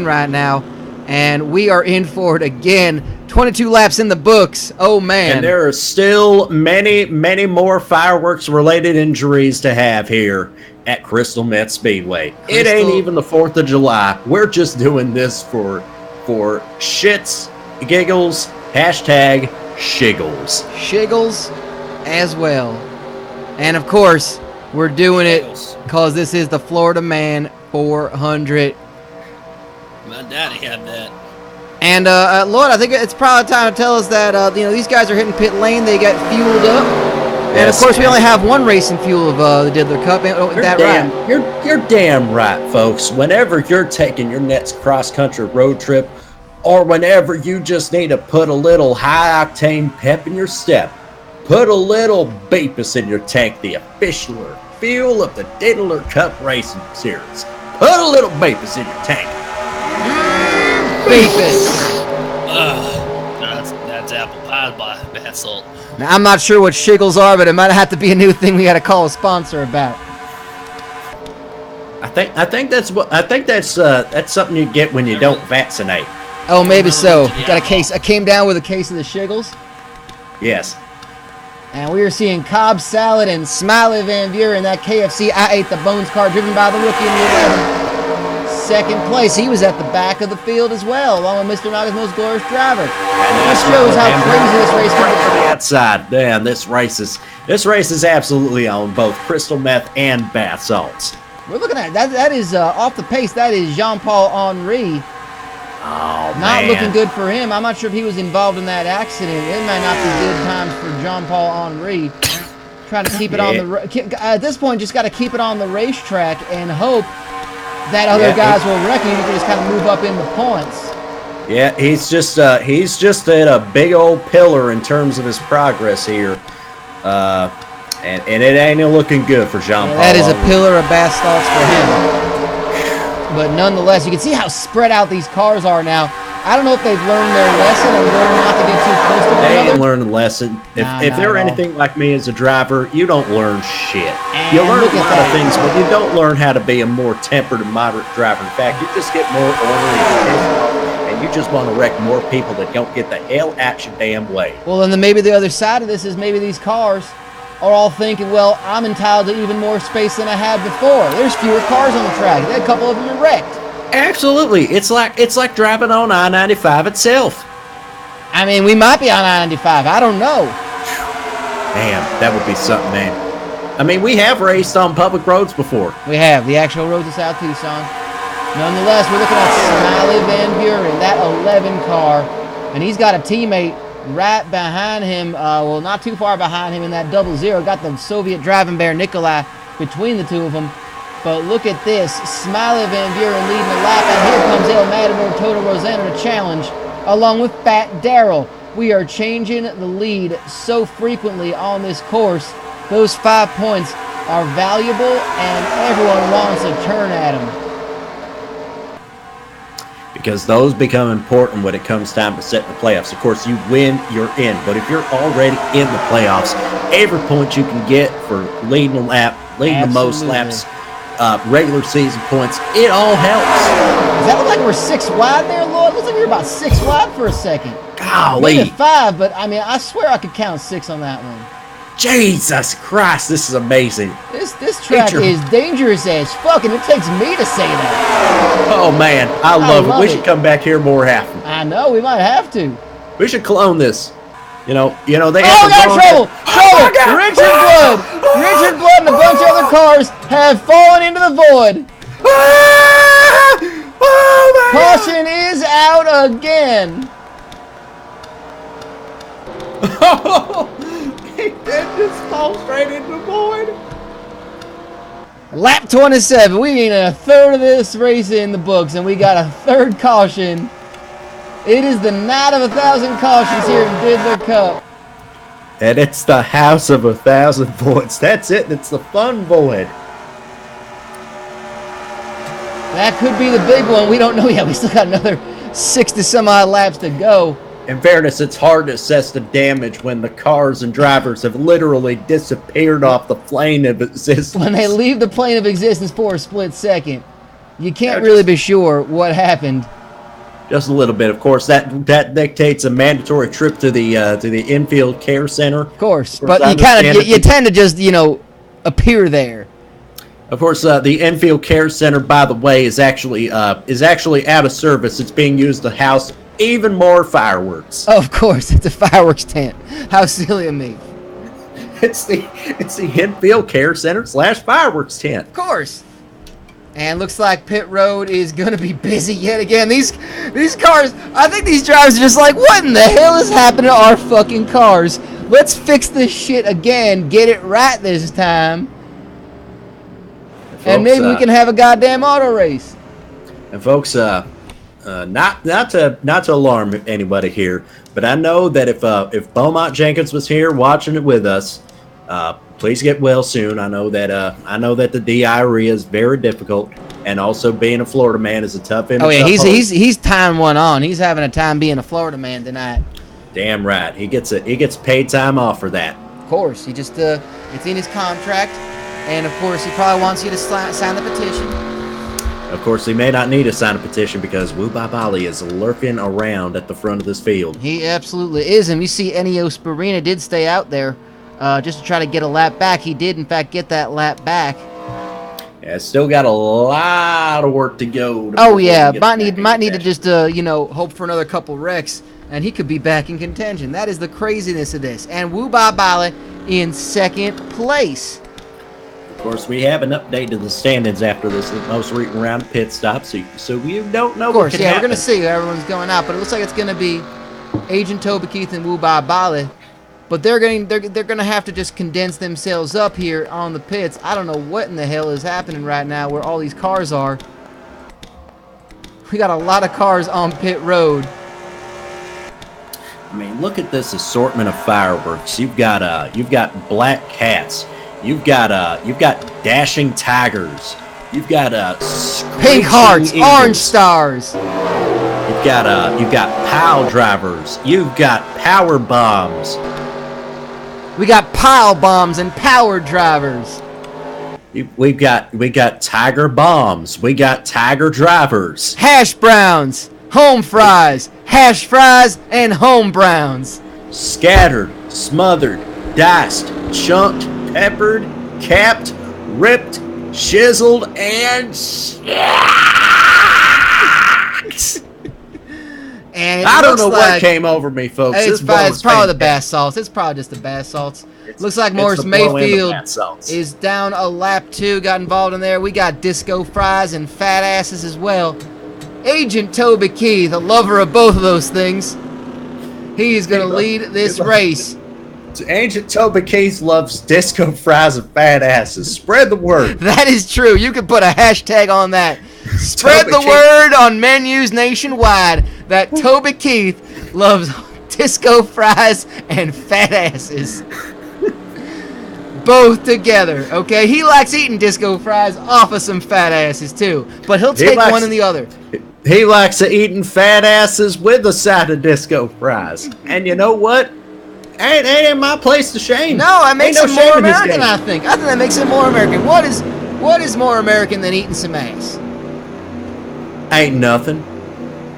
right now. And we are in for it again. 22 laps in the books. Oh, man. And there are still many, many more fireworks-related injuries to have here at Crystal Meth Speedway. It ain't even the 4th of July. We're just doing this for shits, giggles, hashtag shiggles. Shiggles as well. And, of course, we're doing it because this is the Florida Man 400. My daddy had that. And, Lord, I think it's probably time to tell us that, these guys are hitting pit lane. They got fueled up. And, of course, we only have 1 racing fuel of the Diddler Cup. You're damn right, folks. Whenever you're taking your next cross-country road trip, or whenever you just need to put a little high-octane pep in your step, put a little Beepus in your tank, the official fuel of the Diddler Cup Racing Series. Put a little Beepus in your tank. Beepus. That's apple pie by bath salt. Now, I'm not sure what shiggles are, but it might have to be a new thing we got to call a sponsor about. I think that's something you get when you don't vaccinate. Oh, maybe so. Got a case. I came down with a case of the shiggles. Yes. And we were seeing Cobb Salad and Smiley Van Buren, that KFC I Ate the Bones car driven by the rookie in the 11. Second place. He was at the back of the field as well, along with Mr. Naga's most glorious driver. This shows how crazy this race can be. The outside. Damn, this race is absolutely on both crystal meth and bath salts. We're looking at that. That is off the pace. That is Jean-Paul Henry. Oh, Not man. looking good for him. I'm not sure if he was involved in that accident. It might not be good times for Jean-Paul Henry. Trying to keep it on the... At this point, just got to keep it on the racetrack and hope that other guys will wreck him. You can just kind of move up in the points. Yeah, he's just at a big old pillar in terms of his progress here. And it ain't looking good for Jean-Paul. That is a pillar of bath salts for him. But nonetheless, you can see how spread out these cars are now. I don't know if they've learned their lesson and learned not to get too close to one They another. didn't learn the lesson. If they're anything like me as a driver, you don't learn shit. And you learn a look at lot of that. things, but you don't learn how to be a more tempered and moderate driver. In fact, you just get more ornery and you just want to wreck more people that don't get the hell out your damn way. Well, and then maybe the other side of this is maybe these cars are all thinking, well, I'm entitled to even more space than I had before. There's fewer cars on the track. A couple of them are wrecked. Absolutely. It's like driving on I-95 itself. I mean, we might be on I-95. I don't know. Damn, that would be something, man. I mean, we have raced on public roads before. We have the actual roads of South Tucson. Nonetheless, we're looking at Smiley Van Buren, that 11 car, and he's got a teammate right behind him, well, not too far behind him in that 00. Got the Soviet driving bear Nikolai between the two of them. But look at this. Smiley Van Buren leading the lap, and here comes El Matador Toto Rosanna to challenge, along with Fat Daryl. We are changing the lead so frequently on this course. Those 5 points are valuable, and everyone wants a turn at them. Because those become important when it comes time to set the playoffs. Of course, you win, you're in. But if you're already in the playoffs, every point you can get for leading a lap, leading the most laps, regular season points, it all helps. Does that look like we're 6 wide there, Lord? Looks like we were about 6 wide for a second. Golly. Maybe 5, but I mean, I swear I could count 6 on that one. Jesus Christ, this is amazing. This track is dangerous as fuck, and it takes me to say that. Oh, man, I love it. We should come back here more often. I know, we might have to. We should clone this. You know, they have we got trouble! Oh, Trouble! Richard Blood and a bunch of other cars have fallen into the void. Oh, man. Caution is out again. That just falls straight into the void. Lap 27. We need a third of this race in the books, and we got a third caution. It is the night of 1,000 cautions here in Diddler Cup. And it's the house of 1,000 voids. That's it. It's the fun void. That could be the big one. We don't know yet. We still got another 60 some odd laps to go. In fairness, it's hard to assess the damage when the cars and drivers have literally disappeared off the plane of existence. When they leave the plane of existence for a split second, you can't really be sure what happened. Just a little bit, of course. That dictates a mandatory trip to the infield care center. Of course, but you tend to just appear there. Of course, the infield care center, by the way, is actually out of service. It's being used to house even more fireworks. Of course, it's a fireworks tent. How silly of me. It's the infield care center / fireworks tent. Of course. And looks like pit road is going to be busy yet again. These cars, I think these drivers are just like, what in the hell is happening to our fucking cars? Let's fix this shit again. Get it right this time. And maybe we can have a goddamn auto race. And folks, not to alarm anybody here, but I know that if Beaumont Jenkins was here watching it with us, please get well soon. I know that the diarrhea is very difficult, and also being a Florida man is a tough image. Oh yeah, he's tying one on. He's having a time being a Florida man tonight. Damn right. He gets paid time off for that. Of course, he just it's in his contract, and of course he probably wants you to sign the petition. Of course, he may not need to sign a petition because Wu Bai Bali is lurking around at the front of this field. He absolutely is, and you see Ennio Sparina did stay out there just to try to get a lap back. He did, in fact, get that lap back. Yeah, still got a lot of work to go. Oh yeah, might need to just hope for another couple wrecks, and he could be back in contention. That is the craziness of this. And Wu Bai Bali in second place. Of course, we have an update to the standings after this most recent round of pit stops, so we don't know. Of course, what yeah, happen. we're gonna see how everyone's going out, but it looks like it's gonna be Agent Toby Keith and Wu Bai Bali. But they're gonna have to just condense themselves up here on the pits. I don't know what in the hell is happening right now where all these cars are. We got a lot of cars on pit road. I mean, look at this assortment of fireworks. You've got black cats. You've got dashing tigers. You've got pink hearts, eagles. orange stars. You've got pile drivers. You've got power bombs. We got pile bombs and power drivers. We got tiger bombs. We got tiger drivers. Hash browns, home fries, hash fries, and home browns. Scattered, smothered, diced, chunked, peppered, capped, ripped, chiseled, and stacked. And I don't know what came over me, folks. It's probably the bath salts. It's probably just the bath salts. Looks like Morris Mayfield is down a lap 2. Got involved in there. We got disco fries and fat asses as well. Agent Toby Keith, a lover of both of those things. He's going to lead this race. Agent Toby Keith loves disco fries and fat asses. Spread the word. That is true. You can put a hashtag on that. Spread the word on menus nationwide that Toby Keith loves disco fries and fat asses. Both together, okay? He likes eating disco fries off of some fat asses too, but he'll take one and the other. He likes eating fat asses with a side of disco fries. And you know what? Ain't my place to shame. No, it makes him more American, I think. I think that makes him more American. What is more American than eating some ass? Ain't nothing.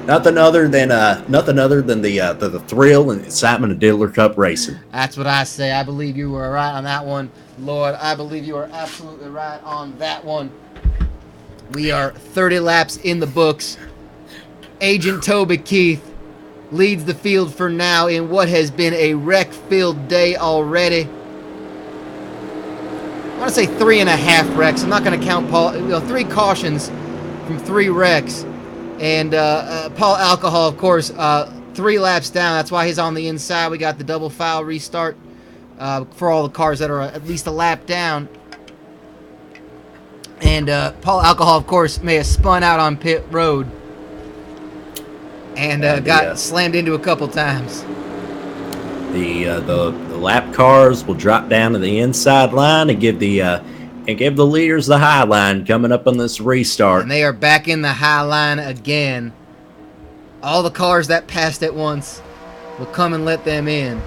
Nothing other than the thrill and excitement of Diddler Cup racing. That's what I say. I believe you were right on that one, Lord. I believe you are absolutely right on that one. We are 30 laps in the books. Agent Toby Keith leads the field for now in what has been a wreck-filled day already. I want to say 3.5 wrecks. I'm not going to count Paul. 3 cautions from 3 wrecks. And Paul Alcohol, of course, 3 laps down. That's why he's on the inside. We got the double foul restart for all the cars that are at least a lap down. And Paul Alcohol, of course, may have spun out on pit road. And got slammed into a couple times. The lap cars will drop down to the inside line and give the leaders the high line coming up on this restart. And they are back in the high line again. All the cars that passed at once will come and let them in.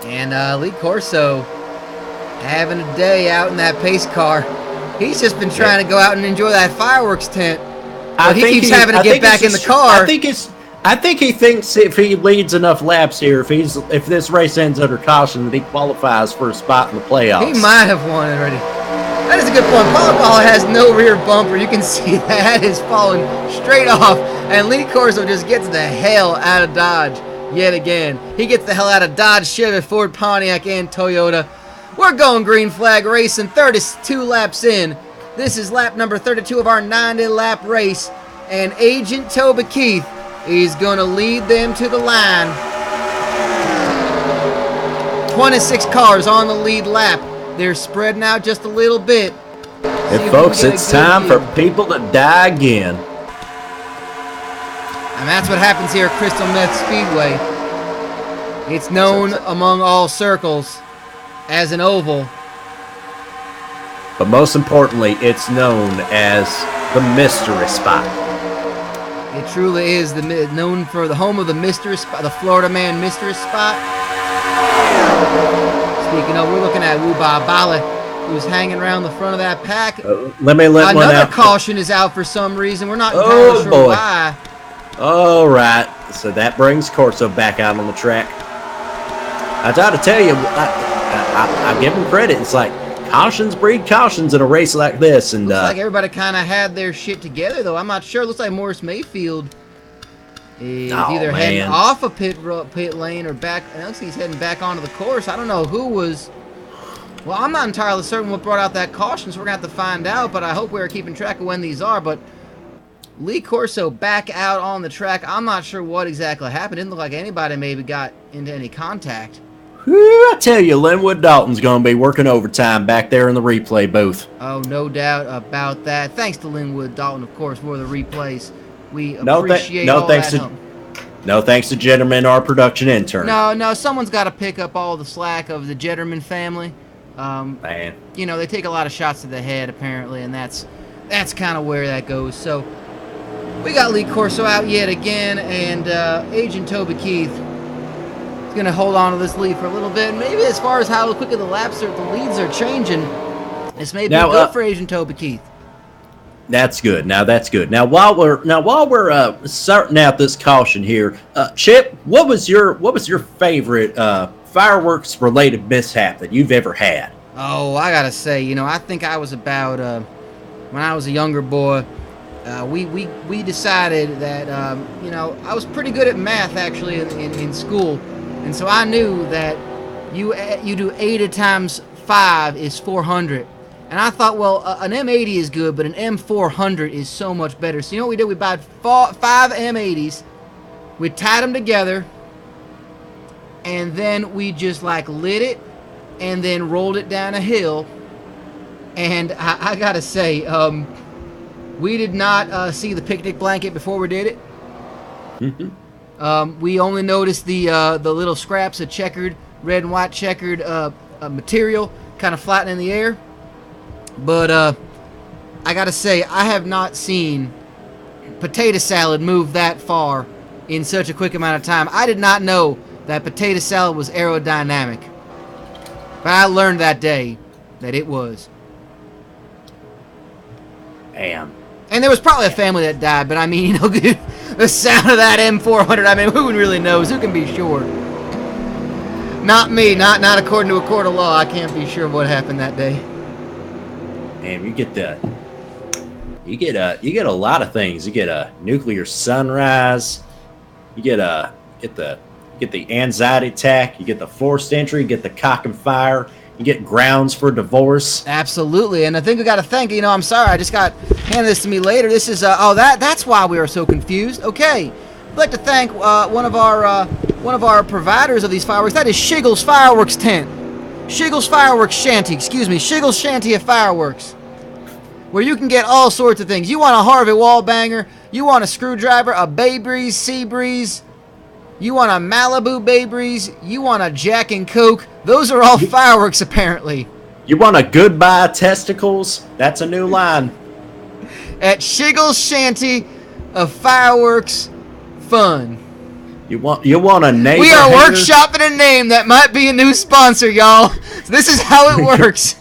And Lee Corso having a day out in that pace car. He's just been trying to go out and enjoy that fireworks tent. But he keeps having to get back in the car. I think he thinks if he leads enough laps here, if this race ends under caution, that he qualifies for a spot in the playoffs. He might have won already. That is a good point. Paul has no rear bumper. You can see that is falling straight off. And Lee Corso just gets the hell out of Dodge yet again. He gets the hell out of Dodge, Chevy, Ford, Pontiac, and Toyota. We're going green flag racing, 32 laps in. This is lap number 32 of our 90-lap race. And Agent Toby Keith is going to lead them to the line. 26 cars on the lead lap. They're spreading out just a little bit. And folks, it's time for people to die again. And that's what happens here at Crystal Meth Speedway. It's known among all circles as an oval. But most importantly, it's known as the mystery spot. It truly is known for the home of the mystery spot, the Florida Man mystery spot. Speaking of, we're looking at Wuba Bala, who's hanging around the front of that pack. Let one out. Another caution is out for some reason. We're not entirely sure why. All right, so that brings Corso back out on the track. I got to tell you, I give him credit. It's like cautions breed cautions in a race like this, and looks like everybody kind of had their shit together, though. I'm not sure. It looks like Morris Mayfield is either heading off a pit lane or back. I looks like he's heading back onto the course. I don't know who was. Well, I'm not entirely certain what brought out that caution, so we're gonna have to find out. But I hope we're keeping track of when these are. But Lee Corso back out on the track. I'm not sure what exactly happened. Didn't look like anybody maybe got into any contact. I tell you, Linwood Dalton's going to be working overtime back there in the replay booth. Oh, no doubt about that. Thanks to Linwood Dalton, of course, for the replays. We appreciate all that help. No thanks to Jetterman, our production intern. No, someone's got to pick up all the slack of the Jetterman family. Man. You know, they take a lot of shots to the head, apparently, and that's kind of where that goes. So, we got Lee Corso out yet again, and Agent Toby Keith going to hold on to this lead for a little bit. Maybe as far as how quickly the leads are changing, this may be good for Agent Toby Keith. That's good. Now while we're starting out this caution here, Chip, what was your favorite fireworks related mishap that you've ever had? Oh, I gotta say, I think I was about when I was a younger boy. We decided that I was pretty good at math actually in school. And so I knew that you do 80 times 5 is 400. And I thought, well, an M80 is good, but an M400 is so much better. So you know what we did? We bought 5 M80s. We tied them together. And then we just lit it and then rolled it down a hill. And I got to say, we did not see the picnic blanket before we did it. Mm-hmm. We only noticed the little scraps of checkered, red and white checkered material kind of flattening in the air. But I gotta say, I have not seen potato salad move that far in such a quick amount of time. I did not know that potato salad was aerodynamic. But I learned that day that it was. Damn. And there was probably a family that died, but I mean, the sound of that M400, I mean, who really knows? Who can be sure? Not me, not according to a court of law. I can't be sure what happened that day. Damn, you get a lot of things. You get a nuclear sunrise. You get the anxiety attack. You get the forced entry. You get the cock and fire. You get grounds for divorce. Absolutely, and I think we got to thank. I'm sorry, I just got handed this to me later. This is that's why we are so confused. Okay, I'd like to thank one of our providers of these fireworks. That is Shiggles Fireworks Tent, Shiggles Fireworks Shanty. Excuse me, Shiggles Shanty of Fireworks, where you can get all sorts of things. You want a Harvey wall banger? You want a screwdriver? A Bay Breeze, Sea Breeze? You want a Malibu Bay Breeze? You want a Jack and Coke? Those are all fireworks, apparently. You want a goodbye testicles? That's a new line. At Shiggles Shanty of Fireworks Fun. You want a neighbor? We are workshopping a name that might be a new sponsor, y'all. So this is how it works.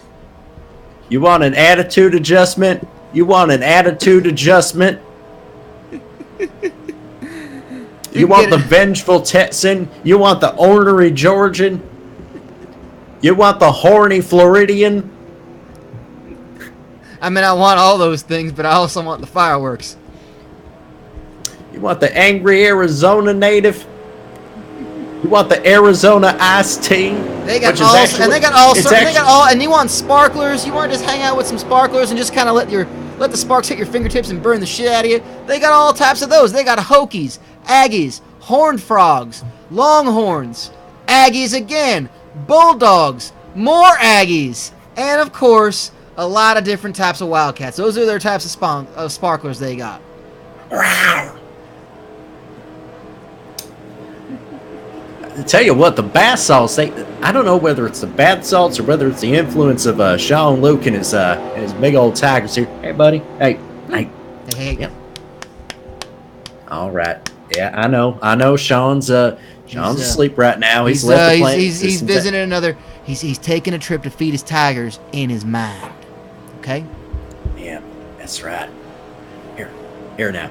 You want an attitude adjustment? You want an attitude adjustment? You want the vengeful Texan? You want the ornery Georgian? You want the horny Floridian? I mean, I want all those things, but I also want the fireworks. You want the angry Arizona native? You want the Arizona iced tea? They got all, and you want sparklers? You want to just hang out with some sparklers and just kind of let the sparks hit your fingertips and burn the shit out of you? They got all types of those. They got Hokies, Aggies, Horned Frogs, Longhorns, Aggies again, Bulldogs, more Aggies, and of course, a lot of different types of Wildcats. Those are their types of sparklers they got. I tell you what, the bath salts, I don't know whether it's the bath salts or whether it's the influence of Sean Luke and his big old tigers here. Hey, buddy. Hey. Yep. All right. Yeah, I know. Sean's asleep right now. He's left the plane. He's visiting another. He's taking a trip to feed his tigers in his mind. Okay. Yeah, that's right. Here now.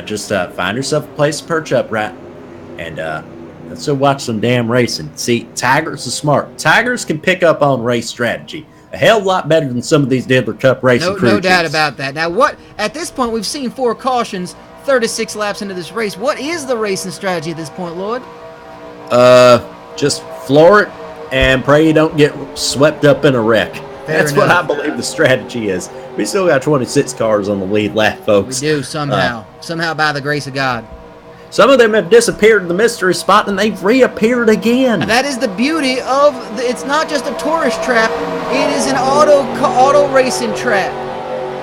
Just find yourself a place to perch up, right? And let's go watch some damn racing. See, tigers are smart. Tigers can pick up on race strategy a hell of a lot better than some of these Diddler Cup racing crew. No doubt about that. Now, what at this point we've seen 4 cautions, 36 laps into this race. What is the racing strategy at this point, Lloyd? Just floor it and pray you don't get swept up in a wreck. That's what I believe the strategy is. We still got 26 cars on the lead lap, folks. We do somehow by the grace of God. Some of them have disappeared in the mystery spot, and they've reappeared again. And that is the beauty of it's not just a tourist trap; it is an auto racing trap.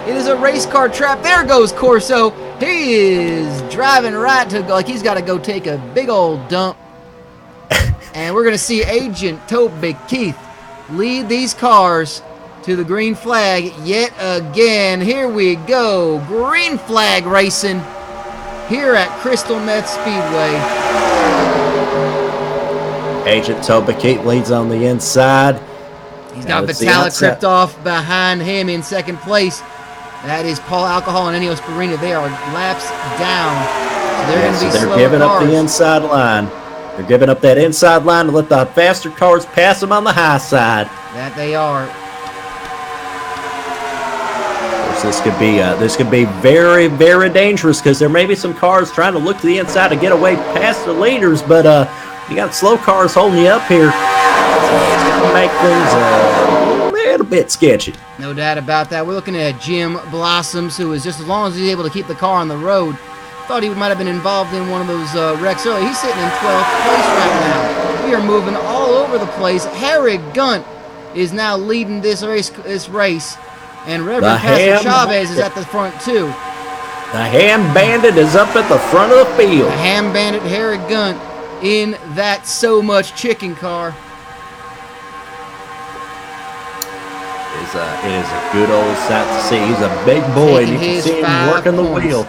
It is a race car trap. There goes Corso. He is driving right to like he's got to go take a big old dump. And we're gonna see Agent Toby Keith lead these cars to the green flag yet again. Here we go, green flag racing here at Crystal Meth Speedway. Agent Toby Keith leads on the inside. He's got Vitalik Kriptov behind him in second place. That is Paul Alcohol and Ennio Sparina. They are laps down. So they're giving up the inside line. They're giving up that inside line to let the faster cars pass them on the high side. That they are. Of course, this could be very, very dangerous because there may be some cars trying to look to the inside to get away past the leaders, but you got slow cars holding you up here. It's going to make things a little bit sketchy. No doubt about that. We're looking at Jim Blossoms, who is just as long as he's able to keep the car on the road. Thought he might have been involved in one of those wrecks earlier. He's sitting in 12th place right now. We are moving all over the place. Harry Gunt is now leading this race. And Reverend Pastor Chavez is at the front too. The Ham Bandit is up at the front of the field. The Ham Bandit Harry Gunt in that So Much Chicken car. It is a good old sight to see. He's a big boy, and you can see him working the wheel.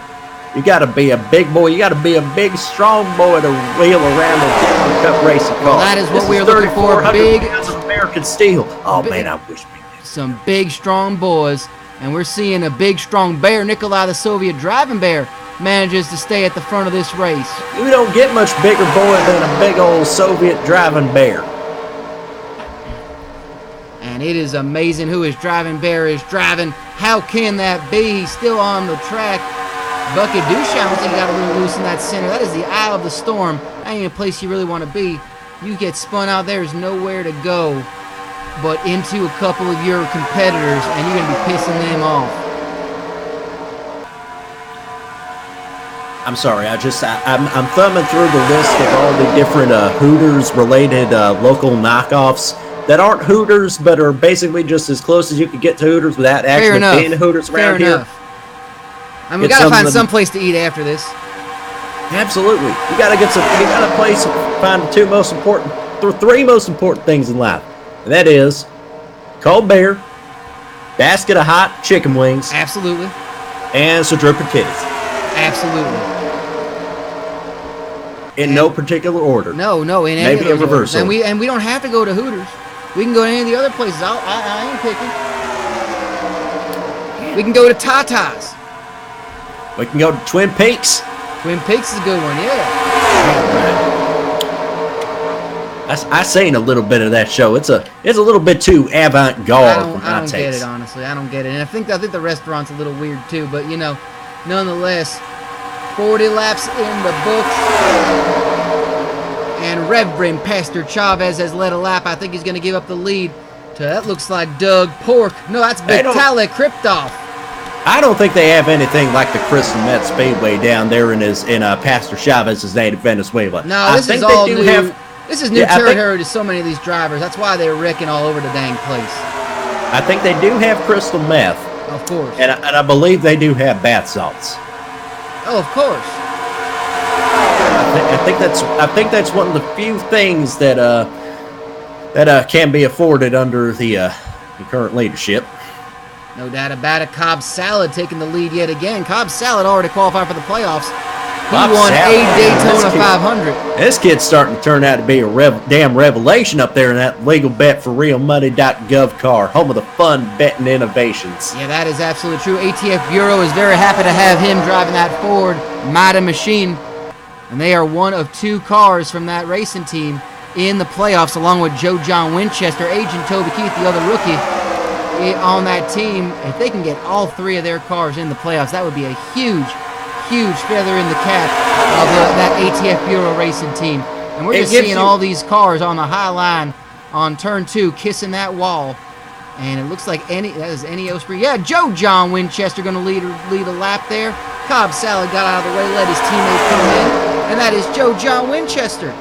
You got to be a big boy. You got to be a big, strong boy to wheel around the Diddler Cup racing car. Well, that is what we're looking for. Big American steel. Oh man, I wish we did. Some big, strong boys, and we're seeing a big, strong bear. Nikolai, the Soviet driving bear, manages to stay at the front of this race. You don't get much bigger boy than a big old Soviet driving bear. And it is amazing who his driving bear is driving. How can that be? He's still on the track. Bucky Duchamp looks like he got a little loose in that center. That is the eye of the storm. That ain't a place you really want to be. You get spun out, there's nowhere to go but into a couple of your competitors, and you're going to be pissing them off. I'm sorry, I'm thumbing through the list of all the different Hooters-related local knockoffs that aren't Hooters, but are basically just as close as you could get to Hooters without actually being Hooters around here. I mean, we gotta find some place to eat after this. Absolutely, you gotta find the three most important things in life, and that is cold beer, basket of hot chicken wings, absolutely, and Sadrupa titties. Absolutely. In no particular order. No, in any maybe a reversal. And we don't have to go to Hooters. We can go to any of the other places. I ain't picking. We can go to Tata's. We can go to Twin Peaks. Twin Peaks is a good one, yeah. I seen a little bit of that show. It's a little bit too avant-garde. I don't get it, honestly. I don't get it. And I think the restaurant's a little weird too. But nonetheless, 40 laps in the books. And Reverend Pastor Chavez has led a lap. I think he's going to give up the lead to, that looks like Doug Pork. No, that's Vitalik Kriptov. I don't think they have anything like the Crystal Meth Speedway down there in Pastor Chavez's native Venezuela. No, this is all new. This is new territory to so many of these drivers. That's why they're wrecking all over the dang place. I think they do have crystal meth. Of course. And I believe they do have bath salts. Oh, of course. I think that's one of the few things that can be afforded under the current leadership. No doubt about it. Cobb Salad taking the lead yet again. Cobb Salad already qualified for the playoffs. He won a Daytona 500. This kid's starting to turn out to be a damn revelation up there in that legalbetforrealmoney.gov car, home of the fun betting innovations. Yeah, that is absolutely true. ATF Bureau is very happy to have him driving that Ford Mighty Machine. And they are one of 2 cars from that racing team in the playoffs, along with Joe John Winchester, Agent Toby Keith, the other rookie on that team. If they can get all 3 of their cars in the playoffs, that would be a huge feather in the cap of that ATF Bureau racing team. And we're just seeing all these cars on the high line on turn 2 kissing that wall. And it looks like that is IRMstream. Yeah, Joe John Winchester going to lead a lap there. Cobb Salad got out of the way, let his teammate come in. And that is Joe John Winchester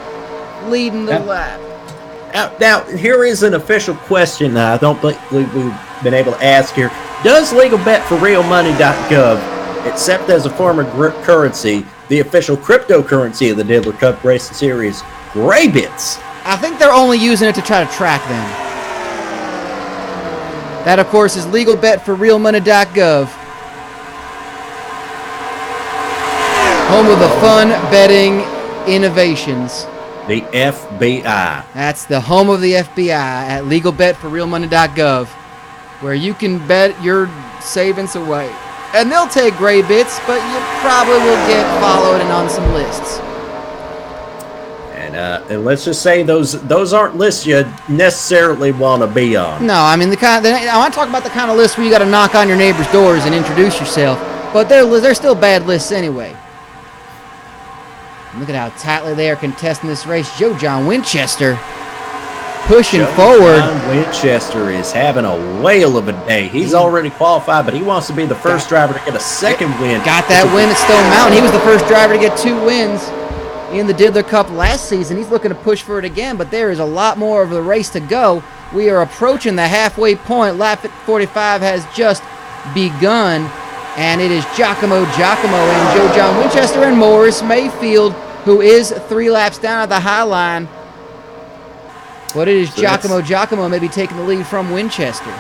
leading the lap. Now, here is an official question that I don't think we've been able to ask here. Does legalbetforrealmoney.gov accept as a form of currency the official cryptocurrency of the Diddler Cup Racing Series, Gray Bits? I think they're only using it to try to track them. That, of course, is legalbetforrealmoney.gov. Home of the fun betting innovations. The FBI. That's the home of the FBI at legalbetforrealmoney.gov, where you can bet your savings away. And they'll take gray bits, but you probably will get followed and on some lists. And let's just say those aren't lists you necessarily want to be on. No, I mean I want to talk about the kind of lists where you got to knock on your neighbor's doors and introduce yourself, but they're still bad lists anyway. Look at how tightly they are contesting this race. Joe John Winchester pushing forward. John Winchester is having a whale of a day. He's already qualified, but he wants to be the first driver to get a second win. Got that win at Stone Mountain. He was the first driver to get 2 wins in the Diddler Cup last season. He's looking to push for it again, but there is a lot more of the race to go. We are approaching the halfway point. Lap 45 has just begun, and it is Giacomo and Joe John Winchester and Morris Mayfield, who is 3 laps down at the high line. But it is Giacomo maybe taking the lead from Winchester.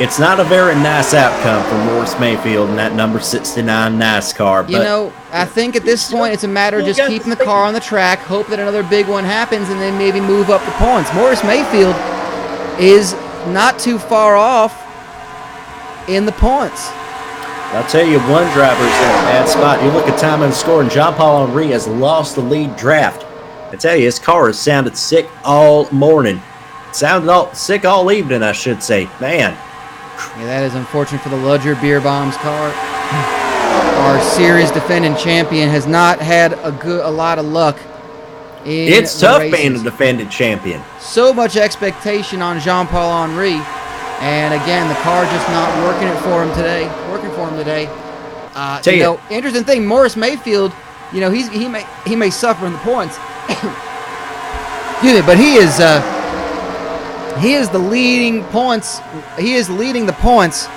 It's not a very nice outcome for Morris Mayfield in that number 69 NASCAR. But I think at this point it's a matter of just keeping the car on the track, hope that another big one happens, and then maybe move up the points. Morris Mayfield is not too far off in the points. I'll tell you, one driver's in a bad spot. You look at time and score, and John Paul Henry has lost the lead draft. I tell you, his car has sounded sick all morning. Sounded sick all evening, I should say. Man. Yeah, that is unfortunate for the Ludger Beer Bombs car. Our series defending champion has not had a lot of luck. It's tough being a defending champion. So much expectation on Jean-Paul Henry. And again, the car just not working for him today. Interesting thing, Morris Mayfield, he may suffer in the points. Excuse me, but he is the leading points. He is leading the points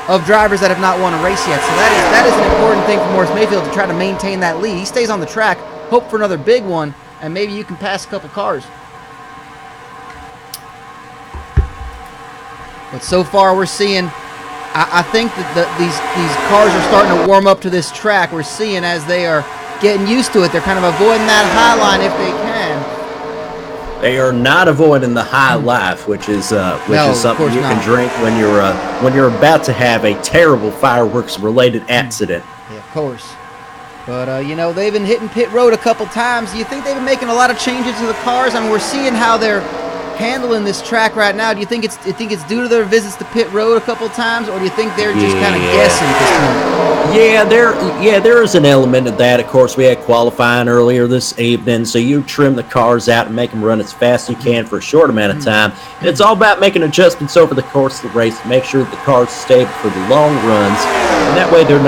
of drivers that have not won a race yet. So that is an important thing for Morris Mayfield to try to maintain that lead. He stays on the track, hope for another big one, and maybe you can pass a couple cars. But so far we're seeing, I think that these cars are starting to warm up to this track. We're seeing as they are getting used to it, they're kind of avoiding that high line if they can. They are not avoiding the high life, which is something you can drink when you're about to have a terrible fireworks-related accident. Yeah, of course. But they've been hitting pit road a couple times. Do you think they've been making a lot of changes to the cars? I mean, we're seeing how they're handling this track right now. Do you think it's due to their visits to pit road a couple times, or do you think they're just kind of guessing at this point? There is an element of that. Of course, we had qualifying earlier this evening, so you trim the cars out and make them run as fast as you can for a short amount of time. And it's all about making adjustments over the course of the race to make sure that the cars stay for the long runs, and that way they're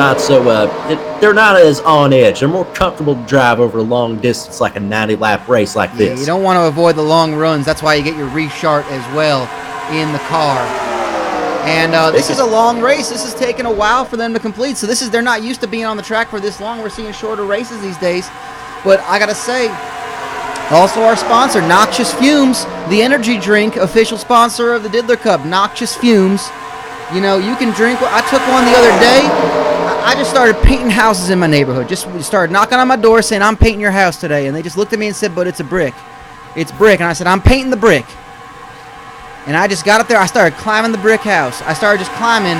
not as on edge. They're more comfortable to drive over a long distance, like a 90-lap race like this. You don't want to avoid the long runs. That's why you get your restart as well in the car. And this is a long race. This is taking a while for them to complete. So they're not used to being on the track for this long. We're seeing shorter races these days. But I got to say, also our sponsor, Noxious Fumes, the energy drink, official sponsor of the Diddler Cup, Noxious Fumes. You can drink. I took one the other day. I just started painting houses in my neighborhood. Just started knocking on my door saying, I'm painting your house today. And they just looked at me and said, but it's a brick. It's brick. And I said, I'm painting the brick. And I just got up there. I started climbing the brick house. I started just climbing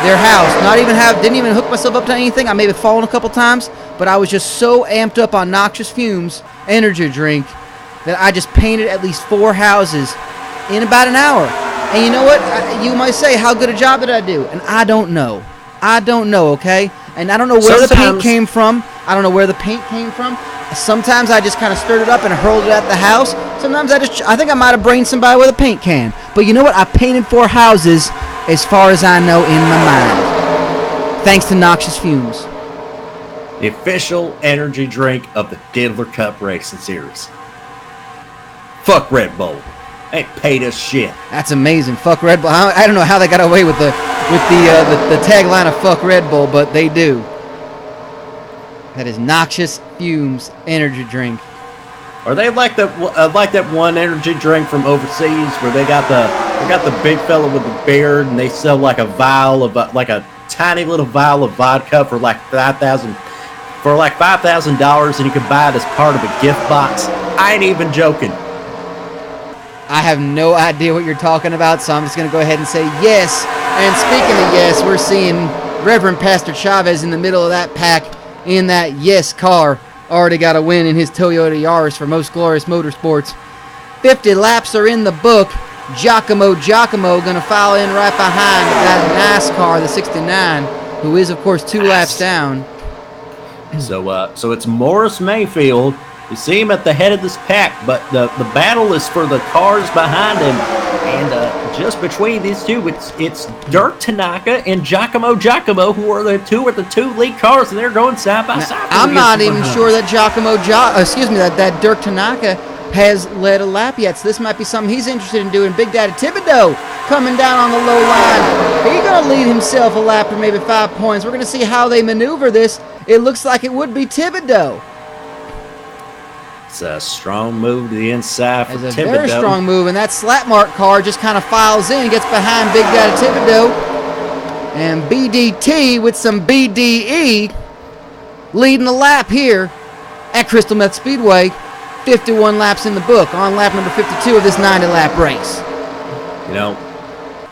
their house. Didn't even hook myself up to anything. I may have fallen a couple times, but I was just so amped up on Noxious Fumes energy drink that I just painted at least 4 houses in about an hour. And you know what? You might say, how good a job did I do? And I don't know. Okay? And I don't know where the paint came from. I don't know where the paint came from. Sometimes I just kind of stirred it up and hurled it at the house. Sometimes I think I might have brained somebody with a paint can. But you know what? I painted 4 houses as far as I know in my mind. Thanks to Noxious Fumes. The official energy drink of the Diddler Cup Racing Series. Fuck Red Bull. Ain't paid us shit. That's amazing. Fuck Red Bull. I don't know how they got away with the tagline of fuck Red Bull, but they do. That is Noxious Fumes energy drink. Are they like that one energy drink from overseas where they got the big fella with the beard and they sell like a vial of like a tiny little vial of vodka for like $5,000 and you can buy it as part of a gift box? I ain't even joking. I have no idea what you're talking about, so I'm just going to go ahead and say yes. And speaking of yes, we're seeing Reverend Pastor Chavez in the middle of that pack in that yes car. Already got a win in his Toyota Yaris for Most Glorious Motorsports. 50 laps are in the book. Giacomo going to file in right behind that NASCAR, the 69, who is, of course, 2 laps down. So it's Morris Mayfield. You see him at the head of this pack, but the battle is for the cars behind him. And just between these two, it's Dirk Tanaka and Giacomo, who are the two lead cars, and they're going side by side. I'm not even sure that that Dirk Tanaka has led a lap yet, so this might be something he's interested in doing. Big Daddy Thibodeau coming down on the low line. He's going to lead himself a lap for maybe 5 points. We're going to see how they maneuver this. It looks like it would be Thibodeau. It's a strong move to the inside for Thibodeau. It's a very strong move, and that slap mark car just kind of files in, gets behind Big Daddy Thibodeau. And BDT with some BDE leading the lap here at Crystal Meth Speedway. 51 laps in the book on lap number 52 of this 90-lap race. You know,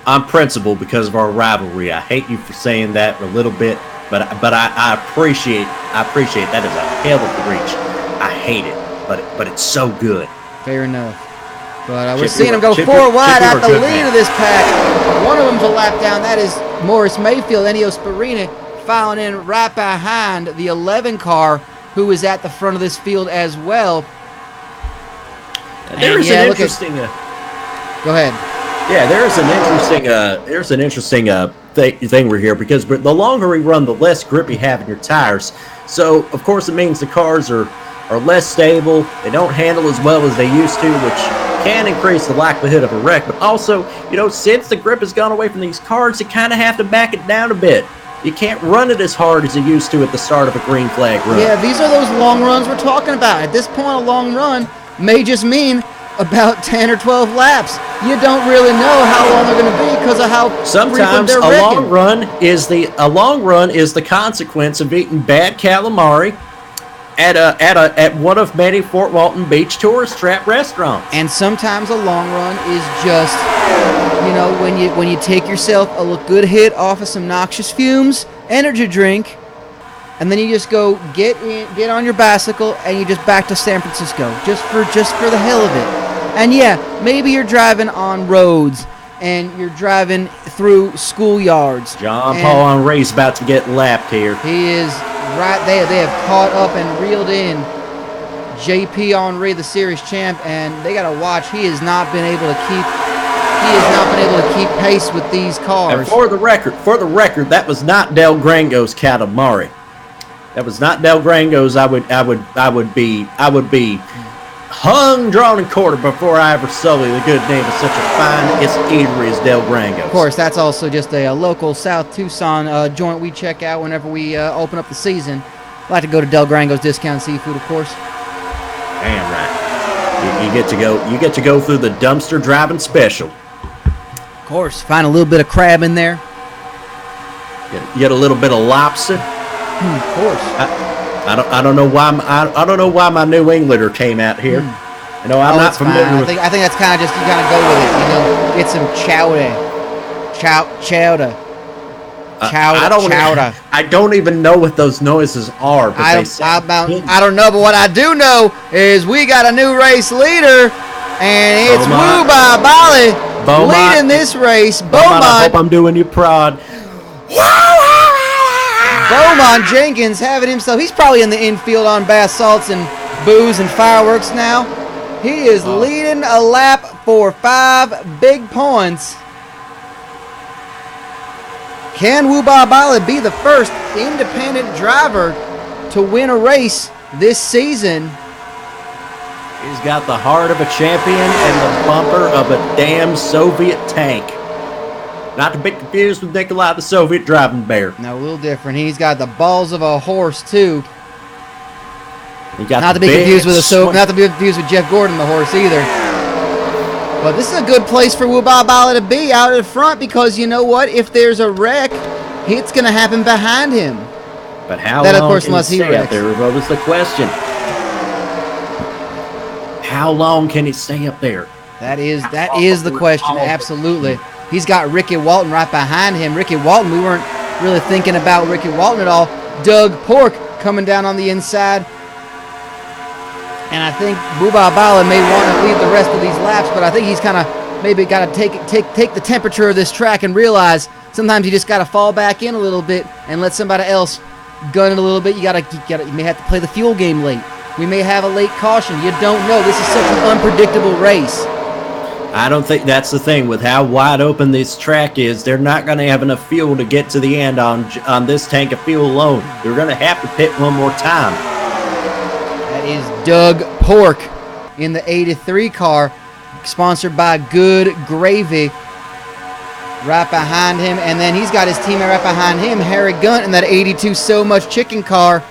I'm principled because of our rivalry. I hate you for saying that a little bit, but I appreciate that is a hell of a reach. I hate it. But it's so good. Fair enough. But we're seeing him go 4 wide at the lead of this pack. One of them's a lap down. That is Morris Mayfield, Ennio Sparini, filing in right behind the 11 car, who is at the front of this field as well. There's an interesting. Go ahead. Yeah, there's an interesting thing we're here because the longer we run, the less grip you have in your tires. So of course it means the cars are less stable, they don't handle as well as they used to, which can increase the likelihood of a wreck. But also, since the grip has gone away from these cars, you kind of have to back it down a bit. You can't run it as hard as you used to at the start of a green flag run. Yeah, these are those long runs we're talking about. At this point, a long run may just mean about 10 or 12 laps. You don't really know how long they're going to be because of how sometimes they're a long run is the consequence of eating bad calamari at one of many Fort Walton Beach tourist trap restaurants. And sometimes a long run is just, when you take yourself a good hit off of some Noxious Fumes energy drink, and then you just go get on your bicycle and you just back to San Francisco just for the hell of it. And yeah, maybe you're driving on roads and you're driving through schoolyards. John Paul Henry's about to get lapped here. He is right there. They have caught up and reeled in JP Henry, the series champ, and they got to watch. He has not been able to keep pace with these cars. And for the record, that was not Del Grango's Calamari. That was not Del Grango's. I would be hung, drawn, and quartered before I ever sully the good name of such a fine eatery as Del Grango's. Of course, that's also just a local South Tucson joint we check out whenever we open up the season. I like to go to Del Grango's Discount Seafood, of course. Damn right. You get to go through the dumpster driving special. Of course, find a little bit of crab in there. Get a little bit of lobster. Of course. I don't know why I don't know why my New Englander came out here. You know, I'm not familiar with. I think that's kind of just you kind of go with it. You know, get some chowder. Chowder. I don't even know what those noises are. But I don't know, but what I do know is we got a new race leader, and it's Woo-Bah Bali leading this race. Beaumont. I hope I'm doing you proud. Beaumont Jenkins having himself. He's probably in the infield on bath salts and booze and fireworks now. He is leading a lap for 5 big points. Can Woo-Bah Bali be the first independent driver to win a race this season? He's got the heart of a champion and the bumper of a damn Soviet tank. Not to be confused with Nikolai the Soviet driving bear. No, a little different. He's got the balls of a horse too. Not to be confused with Jeff Gordon the horse either. But this is a good place for Woo-Bah Bali to be out at the front because you know what? If there's a wreck, it's going to happen behind him. But how long can he stay out there? What was the question? How long can he stay up there? That is the question. Absolutely. He's got Ricky Walton right behind him. Ricky Walton, we weren't really thinking about Ricky Walton at all. Doug Pork coming down on the inside. And I think Woo-Bah Bali may want to lead the rest of these laps, but I think he's kind of maybe got to take the temperature of this track and realize sometimes you just got to fall back in a little bit and let somebody else gun it a little bit. You may have to play the fuel game late. We may have a late caution. You don't know. This is such an unpredictable race. I don't think that's the thing. With how wide open this track is, they're not going to have enough fuel to get to the end on this tank of fuel alone. They're going to have to pit one more time. That is Doug Pork in the 83 car, sponsored by Good Gravy. Right behind him, and then he's got his teammate right behind him, Harry Gunt, in that 82 So Much Chicken car.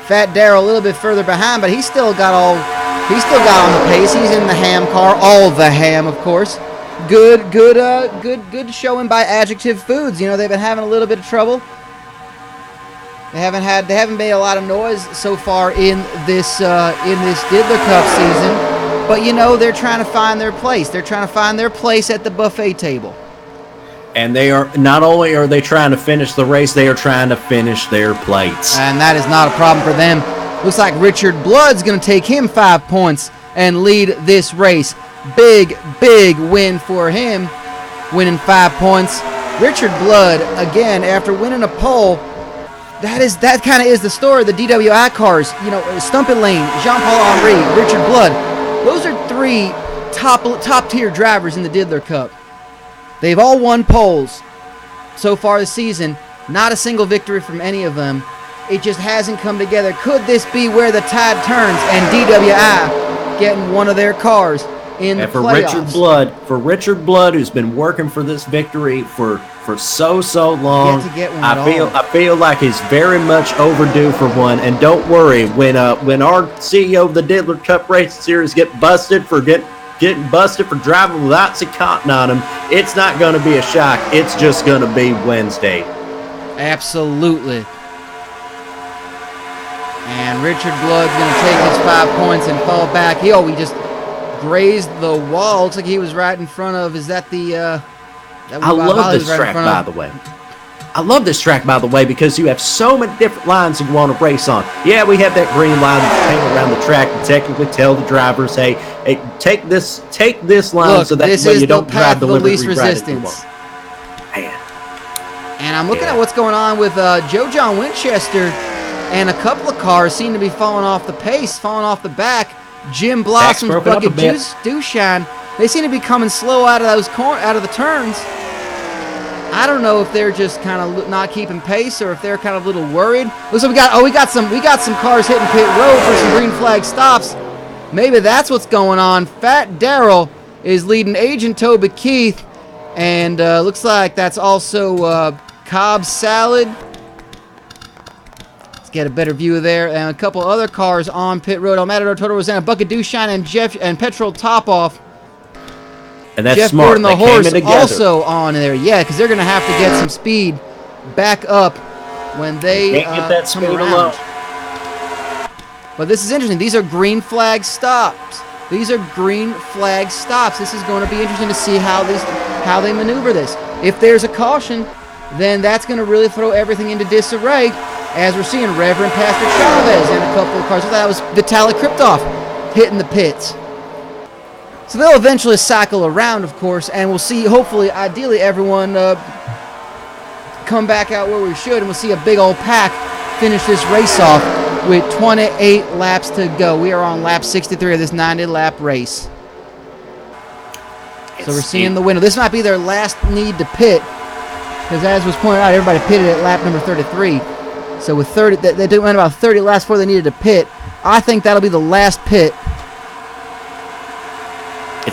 Fat Darrell a little bit further behind, but he's still got on the pace. He's in the ham car, all the ham, of course. Good showing by Adjective Foods. You know, they've been having a little bit of trouble. They haven't made a lot of noise so far in this Diddler Cup season, but you know they're trying to find their place. They're trying to find their place at the buffet table. And they are not only are they trying to finish the race, they are trying to finish their plates. And that is not a problem for them. Looks like Richard Blood's going to take him 5 points and lead this race. Big win for him, winning 5 points. Richard Blood, again, after winning a pole, that kind of is the story of the DWI cars. You know, Stumpin' Lane, Jean-Paul Henry, Richard Blood. Those are 3 top-tier drivers in the Diddler Cup. They've all won poles so far this season. Not a single victory from any of them. It just hasn't come together. Could this be where the tide turns and DWI getting one of their cars in the playoffs? For Richard Blood, who's been working for this victory for so long, I feel like he's very much overdue for one. And don't worry, when our CEO of the Diddler Cup Race Series getting busted for driving without some cotton on him, it's not going to be a shock. It's just going to be Wednesday. Absolutely. And Richard Blood's going to take his 5 points and fall back. He just grazed the wall. Looks like he was right in front of. Is that the? I love this track, by the way. I love this track, by the way, because you have so many different lines you want to race on. Yeah, we have that green line that's painted around the track and technically tell the drivers, hey, take this line. Look, so that way you don't drive the least resistance. Man. And I'm looking at what's going on with Joe John Winchester, and a couple of cars seem to be falling off the pace, falling off the back. Jim Blossom's Bucket Dooshine. They seem to be coming slow out of the turns. I don't know if they're just kind of not keeping pace or if they're kind of a little worried. Looks like we got some cars hitting pit road for some green flag stops. Maybe that's what's going on. Fat Darrell is leading Agent Toby Keith, and looks like that's also Cobb Salad. Let's get a better view there, and a couple other cars on pit road. El Matador Toto Rosanna, Bucket Dooshine, and Petrol Topoff. And that's Jeff smart. Gordon the horse also on there. Yeah, because they're going to have to get some speed back up when they Can't get that come speed around. alone. But this is interesting. These are green flag stops. These are green flag stops. This is going to be interesting to see how they maneuver this. If there's a caution, then that's going to really throw everything into disarray, as we're seeing Reverend Pastor Chavez and a couple of cars. So that was Vitaly Kriptov hitting the pits. So they'll eventually cycle around, of course, and we'll see, hopefully, ideally, everyone come back out where we should, and we'll see a big old pack finish this race off with 28 laps to go. We are on lap 63 of this 90-lap race. So we're seeing the winner. This might be their last need to pit, because as was pointed out, everybody pitted at lap number 33. So with 30, they went about 30 laps before they needed to pit. I think that'll be the last pit.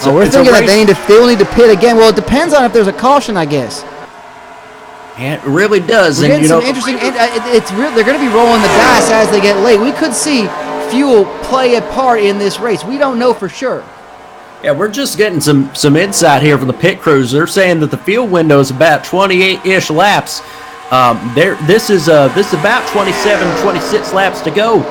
We're thinking that they will need to pit again. Well, it depends on if there's a caution, I guess. Yeah, it really does. We're getting some interesting. It's real. They're going to be rolling the dice as they get late. We could see fuel play a part in this race. We don't know for sure. Yeah, we're just getting some insight here from the pit crews. They're saying that the fuel window is about 28-ish laps. This is about 27, 26 laps to go.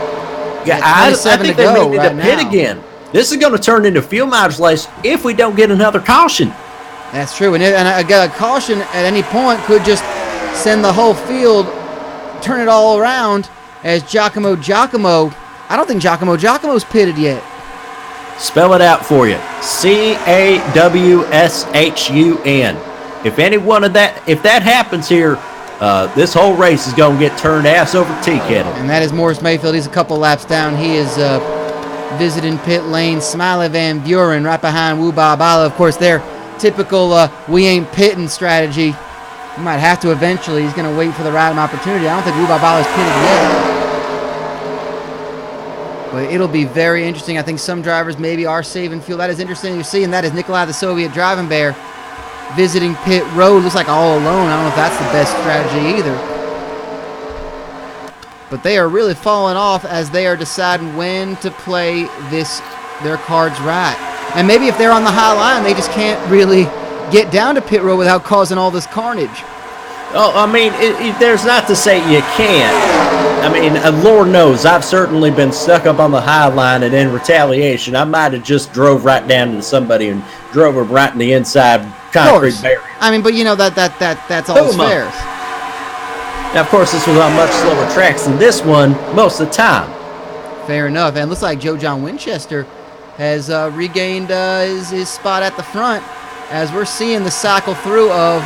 Yeah, I think they may need to pit again. This is going to turn into fuel mileage race if we don't get another caution. That's true, and a caution at any point could just send the whole field, turn it all around. As Giacomo, I don't think Giacomo's pitted yet. Spell it out for you. CAWSHUN. If that happens here, this whole race is going to get turned ass over tea kettle. And that is Morris Mayfield. He's a couple laps down. He is visiting pit lane. Smiley Van Buren right behind Wu Ba Bala. Of course, their typical we ain't pitting strategy. You might have to eventually. He's going to wait for the right opportunity. I don't think Wu Ba Bala's pitted yet. But it'll be very interesting. I think some drivers maybe are saving fuel. That is interesting to see, and that is Nikolai the Soviet Driving Bear visiting pit road. Looks like all alone. I don't know if that's the best strategy either. But they are really falling off as they are deciding when to play their cards right. And maybe if they're on the high line, they just can't really get down to pit road without causing all this carnage. Oh, I mean, there's not to say you can't. I mean, Lord knows, I've certainly been stuck up on the high line, and in retaliation, I might have just drove right down into somebody and drove them right in the inside concrete barrier. I mean, but you know that's all fair. Now, of course, this was on much slower tracks than this one most of the time. Fair enough, and it looks like Joe John Winchester has regained his spot at the front. As we're seeing the cycle through of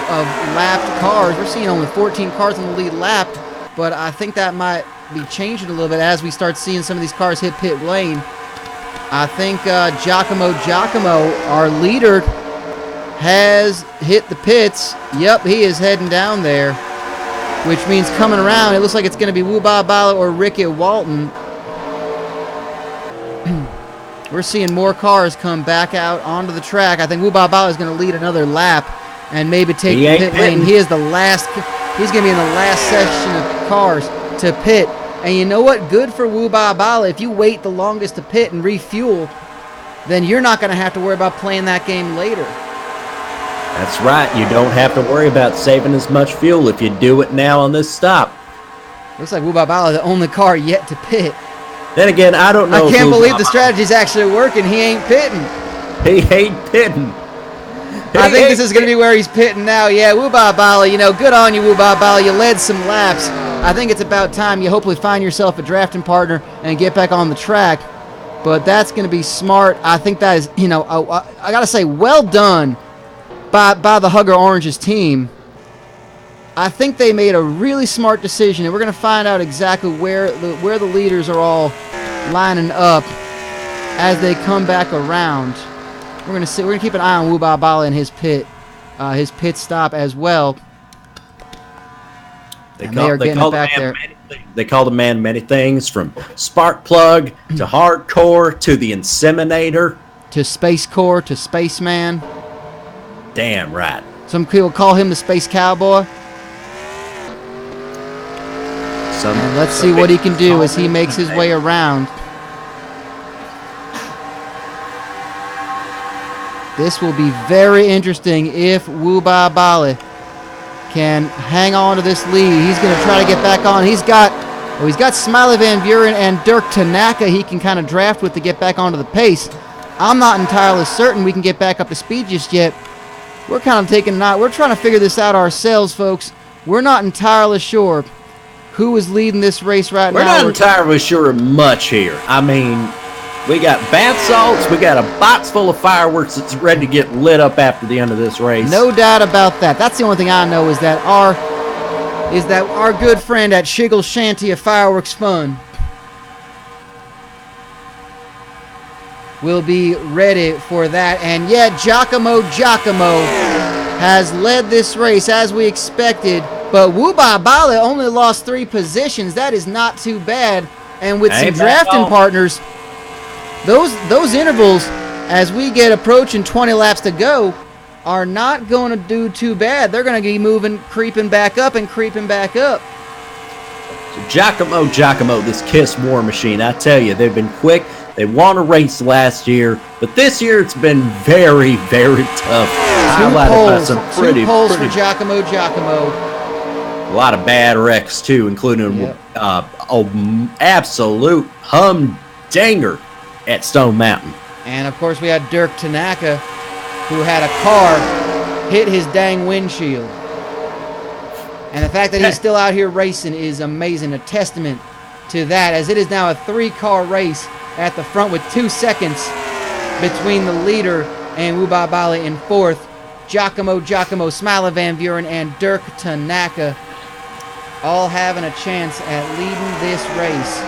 lapped cars, we're seeing only 14 cars in the lead lap, but I think that might be changing a little bit as we start seeing some of these cars hit pit lane. I think Giacomo, our leader, has hit the pits. Yep, he is heading down there, which means coming around, it looks like it's going to be Wu Ba Bala or Ricky Walton. We're seeing more cars come back out onto the track. I think Wu Ba Bala is going to lead another lap and maybe take the pit lane. He's going to be in the last section of cars to pit. And you know what? Good for Wu Ba Bala. If you wait the longest to pit and refuel, then you're not going to have to worry about playing that game later. That's right. You don't have to worry about saving as much fuel if you do it now on this stop. Looks like Wu Ba Bala is the only car yet to pit. Then again, I don't know. I can't believe the strategy's actually working. He ain't pitting. He ain't pitting. I think this is going to be where he's pitting now. Yeah, Wu Ba Bala, good on you, Wu Ba Bala. You led some laps. I think it's about time you hopefully find yourself a drafting partner and get back on the track. But that's going to be smart. I think that is, I got to say, well done by the Hugger Oranges team. I think they made a really smart decision, and we're going to find out exactly where the leaders are all lining up as they come back around. We're going to keep an eye on Wu Ba Bala and his pit stop as well. They call the man many things, from spark plug to hardcore to the inseminator to space core to spaceman. Damn right. Some people call him the space cowboy. And let's see what he can do as he makes his way around. This will be very interesting if Wu Ba Bala can hang on to this lead. He's going to try to get back on. He's got Smiley Van Buren and Dirk Tanaka he can kind of draft with to get back onto the pace. I'm not entirely certain we can get back up to speed just yet. We're kind of we're trying to figure this out ourselves, folks. We're not entirely sure who is leading this race right now. We're not entirely sure much here. I mean, we got bath salts, we got a box full of fireworks that's ready to get lit up after the end of this race. No doubt about that. That's the only thing I know is that our good friend at Shiggle's Shanty of Fireworks Fun will be ready for that. And yet, Giacomo has led this race as we expected. But Wubai Bale only lost 3 positions. That is not too bad. And with some drafting partners, those intervals, as we get approaching 20 laps to go, are not going to do too bad. They're going to be moving, creeping back up and creeping back up. So Giacomo, this Kiss War Machine, I tell you, they've been quick. They won a race last year, but this year it's been very, very tough. Two poles for Giacomo. A lot of bad wrecks too, including absolute humdinger at Stone Mountain. And of course we had Dirk Tanaka, who had a car hit his dang windshield. And the fact that he's still out here racing is amazing, a testament to that, as it is now a 3-car race at the front with 2 seconds between the leader and Wubai Bale in 4th. Giacomo, Smiley Van Buren, and Dirk Tanaka all having a chance at leading this race.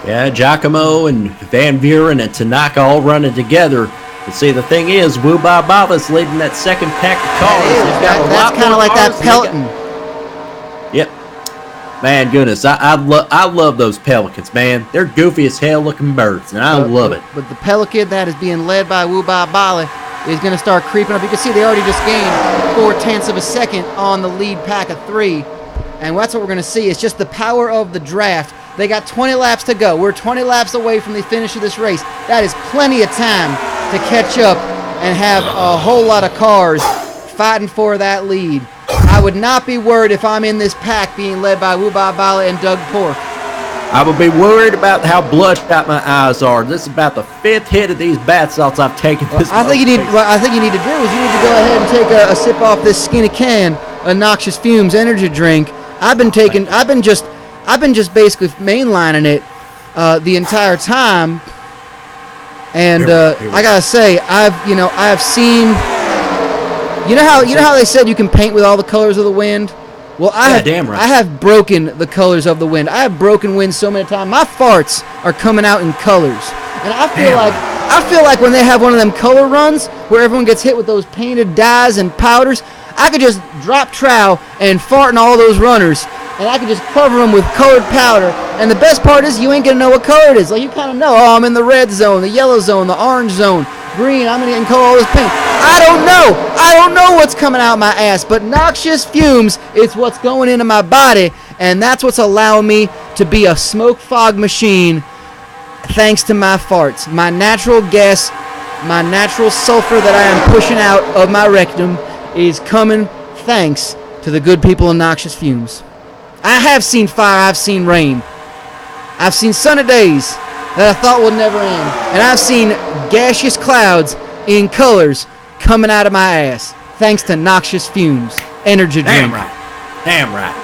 Yeah, Giacomo and Van Buren and Tanaka all running together. But see, the thing is, Wubai Bale's leading that second pack of cars. That's kind of like that Peloton. Yep. Man, goodness, I love those Pelicans, man. They're goofy as hell looking birds, and I love it. But the Pelican that is being led by Wubai Bale is going to start creeping up. You can see they already just gained 0.4 of a second on the lead pack of 3. And that's what we're going to see. It's just the power of the draft. They got 20 laps to go. We're 20 laps away from the finish of this race. That is plenty of time to catch up and have a whole lot of cars fighting for that lead. I would not be worried if I'm in this pack being led by Wubai Bale and Doug Pork. I would be worried about how bloodshot my eyes are. This is about the 5th hit of these bath salts I've taken. What I think you need to do is you need to go ahead and take a sip off this skinny can of Noxious Fumes energy drink. I've been just basically mainlining it the entire time. And I gotta say, I've seen. You know how they said you can paint with all the colors of the wind? Well, I have broken the colors of the wind. I have broken wind so many times. My farts are coming out in colors, and I feel like when they have one of them color runs where everyone gets hit with those painted dyes and powders, I could just drop trowel and fart in all those runners, and I could just cover them with colored powder. And the best part is you ain't gonna know what color it is. Like, you kind of know, oh, I'm in the red zone, the yellow zone, the orange zone, green. I'm gonna get color all this paint. I don't know what's coming out my ass, but Noxious Fumes is what's going into my body, and that's what's allowing me to be a smoke fog machine. Thanks to my farts, my natural gas, my natural sulfur that I am pushing out of my rectum is coming thanks to the good people in Noxious Fumes. I have seen fire, I've seen rain. I've seen sunny days that I thought would never end. And I've seen gaseous clouds in colors coming out of my ass. Thanks to Noxious Fumes energy drink. Damn right.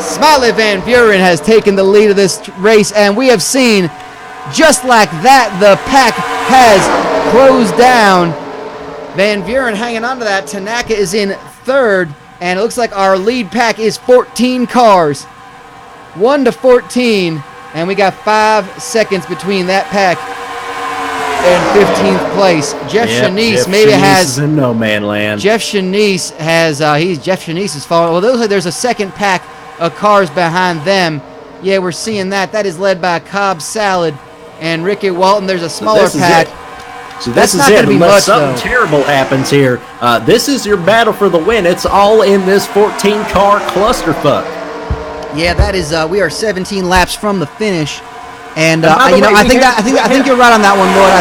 Smiley Van Buren has taken the lead of this race, and we have seen, just like that, the pack has closed down. Van Buren hanging on to that. Tanaka is in 3rd, and it looks like our lead pack is 14 cars. 1 to 14, and we got 5 seconds between that pack and 15th place. Jeff Shanice has in no man land. Jeff Shanice is following. Well, there's a second pack of cars behind them. Yeah, we're seeing that. That is led by Cobb Salad and Ricky Walton. There's a smaller pack. So this is it. Unless something terrible happens here, this is your battle for the win. It's all in this 14-car clusterfuck. Yeah, that is. We are 17 laps from the finish, and I think you're right on that one, Lloyd.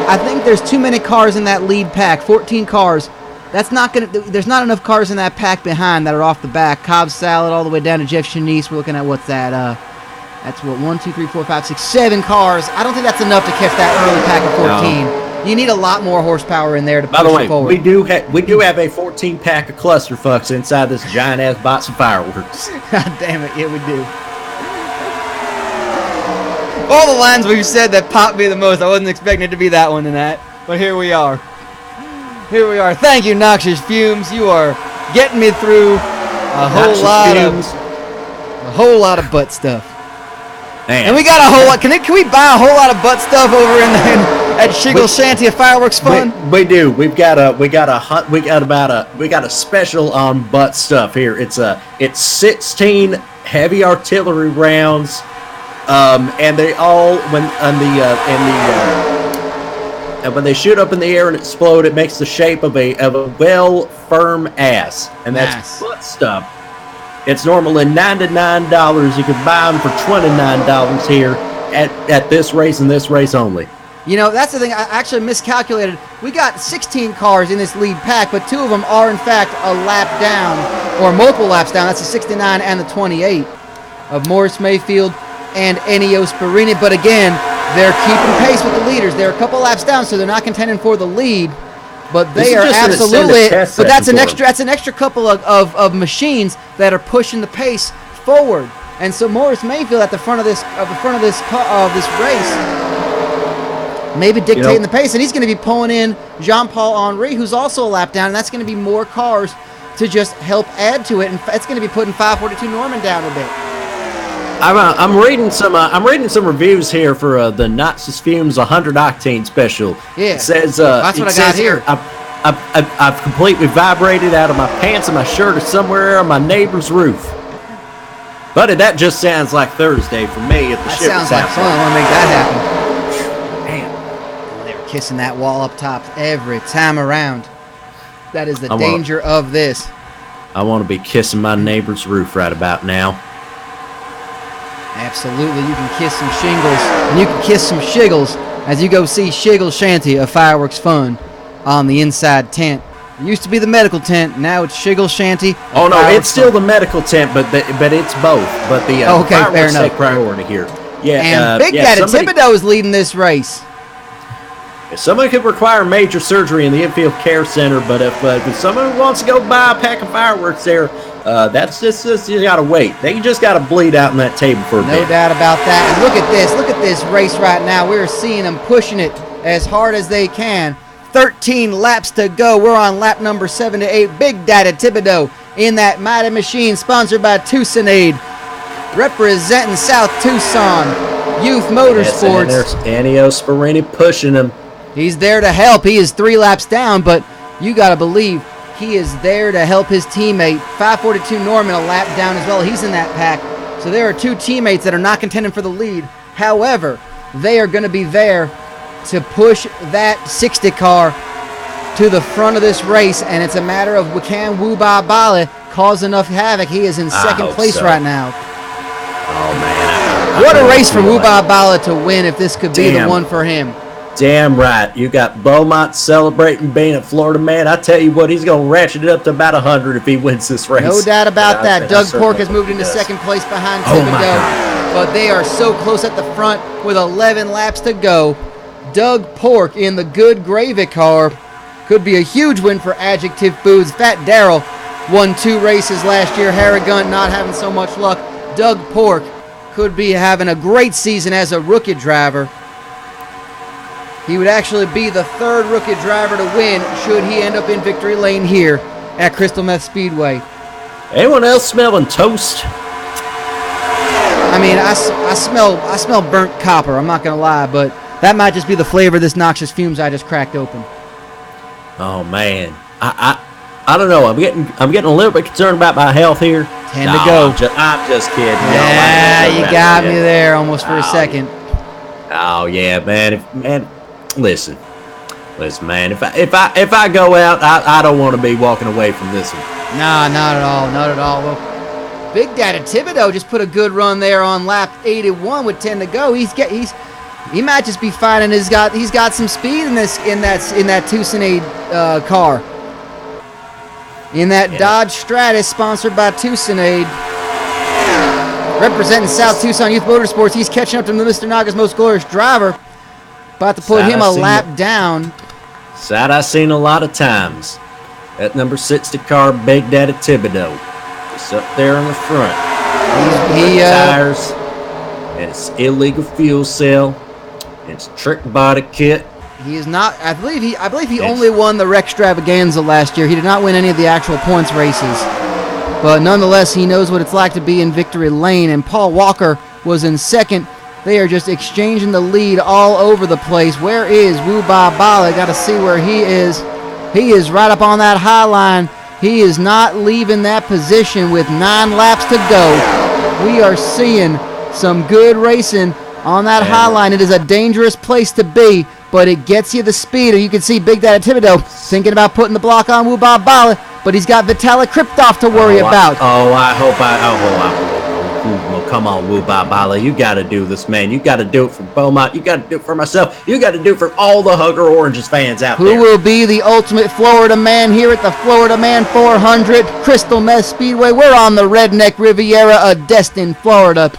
I think there's too many cars in that lead pack. 14 cars. That's not gonna. There's not enough cars in that pack behind that are off the back. Cobb Salad all the way down to Jeff Shanice. We're looking at what's that? That's what 1, 2, 3, 4, 5, 6, 7 cars. I don't think that's enough to catch that early pack of 14. No. You need a lot more horsepower in there to push it forward. By the way, we do have a 14 pack of clusterfucks inside this giant ass box of fireworks. God damn it, yeah, we do. All the lines we've said that popped me the most. I wasn't expecting it to be that one tonight, but here we are. Here we are. Thank you, Noxious Fumes. You are getting me through a whole lot of butt stuff. Man. And we got a whole lot. Can we buy a whole lot of butt stuff over at Shiggle Shanty of Fireworks Fun? We do. We got a special on butt stuff here. It's 16 heavy artillery rounds, and they all when they shoot up in the air and explode, it makes the shape of a well firm ass, and that's butt stuff. It's normally $99. You can buy them for $29 here at this race and this race only. You know, that's the thing. I actually miscalculated. We got 16 cars in this lead pack, but 2 of them are, in fact, a lap down or multiple laps down. That's the 69 and the 28 of Morris Mayfield and Ennio Sparini. But again, they're keeping pace with the leaders. They're a couple laps down, so they're not contending for the lead. But they are absolutely. But that's an extra couple of machines that are pushing the pace forward. And so Morris Mayfield at the front of this race, maybe dictating the pace, and he's going to be pulling in Jean-Paul Henry, who's also a lap down, and that's going to be more cars to just help add to it, and it's going to be putting 542 Norman down a bit. I'm reading some reviews here for the Noxious Fumes 100 Octane Special. Yeah, it says that's what I got here. I've completely vibrated out of my pants and my shirt or somewhere on my neighbor's roof. Buddy, that just sounds like Thursday for me at the shipper's house. That sounds like fun. I want to make that happen. Man, they were kissing that wall up top every time around. That is the danger of this. I want to be kissing my neighbor's roof right about now. Absolutely, you can kiss some shingles, and you can kiss some shiggles as you go see Shiggle Shanty of Fireworks Fun on the inside tent. It used to be the medical tent, now it's Shiggle Shanty. Oh no, it's still the medical tent, but it's both. But the fireworks take priority here. Yeah, and Big Daddy Thibodeau is leading this race. If somebody could require major surgery in the infield care center, but if someone wants to go buy a pack of fireworks there, that's just you gotta wait. They just gotta bleed out on that table for a bit. No doubt about that. And look at this race right now. We're seeing them pushing it as hard as they can. 13 laps to go. We're on lap number 7 to 8. Big Daddy Thibodeau in that mighty machine, sponsored by Tucsonade, representing South Tucson Youth Motorsports. Yes, and there's Ennio Sparini pushing him. He's there to help. He is 3 laps down, but you got to believe he is there to help his teammate. 542 Norman a lap down as well. He's in that pack. So there are 2 teammates that are not contending for the lead. However, they are going to be there to push that 60 car to the front of this race, and it's a matter of can Wuba Bale cause enough havoc. He is in second place right now. Oh, man. What a race for Wuba Bale to win if this could be the one for him. Damn right. You got Beaumont celebrating being a Florida man. I tell you what, he's going to ratchet it up to about 100 if he wins this race. No doubt about that. Doug Pork has moved into second place behind Thibodeau, but they are so close at the front with 11 laps to go. Doug Pork in the good gravy car could be a huge win for Adjective Foods. Fat Darrell won 2 races last year. Harrigan not having so much luck. Doug Pork could be having a great season as a rookie driver. He would actually be the 3rd rookie driver to win should he end up in victory lane here at Crystal Meth Speedway. Anyone else smelling toast? I mean, I smell burnt copper. I'm not gonna lie, but that might just be the flavor of this Noxious Fumes I just cracked open. Oh man, I don't know. I'm getting a little bit concerned about my health here. 10 to go. I'm just kidding. Yeah, you got me there almost for a second. Oh yeah, man. Listen, man. If I go out, I don't want to be walking away from this one. Nah, not at all. Well, Big Daddy Thibodeau just put a good run there on lap 81 with 10 to go. He might just be fine, and he's got some speed in that Tucsonade car. in that Dodge Stratus sponsored by Tucsonade. Representing South Tucson Youth Motorsports, he's catching up to Mr. Naga's most glorious driver. About to put him a lap down. Sight I've seen a lot of times. That number 60 car, Big Daddy Thibodeau. It's up there in the front. Tires. And it's illegal fuel cell. It's trick body kit. He is not. I believe he only won the Rex Extravaganza last year. He did not win any of the actual points races. But nonetheless, he knows what it's like to be in victory lane. And Paul Walker was in second. They are just exchanging the lead all over the place. Where is Wu Ba Bala? Got to see where he is. He is right up on that high line. He is not leaving that position with 9 laps to go. We are seeing some good racing on that high line. It is a dangerous place to be, but it gets you the speed. You can see Big Daddy Thibodeau thinking about putting the block on Wu Ba Bala, but he's got Vitaly Kriptov to worry about. Come on, Wu Ba Bala. You got to do this, man. You got to do it for Beaumont. You got to do it for myself. You got to do it for all the Hugger Oranges fans out there. Who will be the ultimate Florida man here at the Florida Man 400 Crystal Meth Speedway? We're on the Redneck Riviera of Destin, Florida.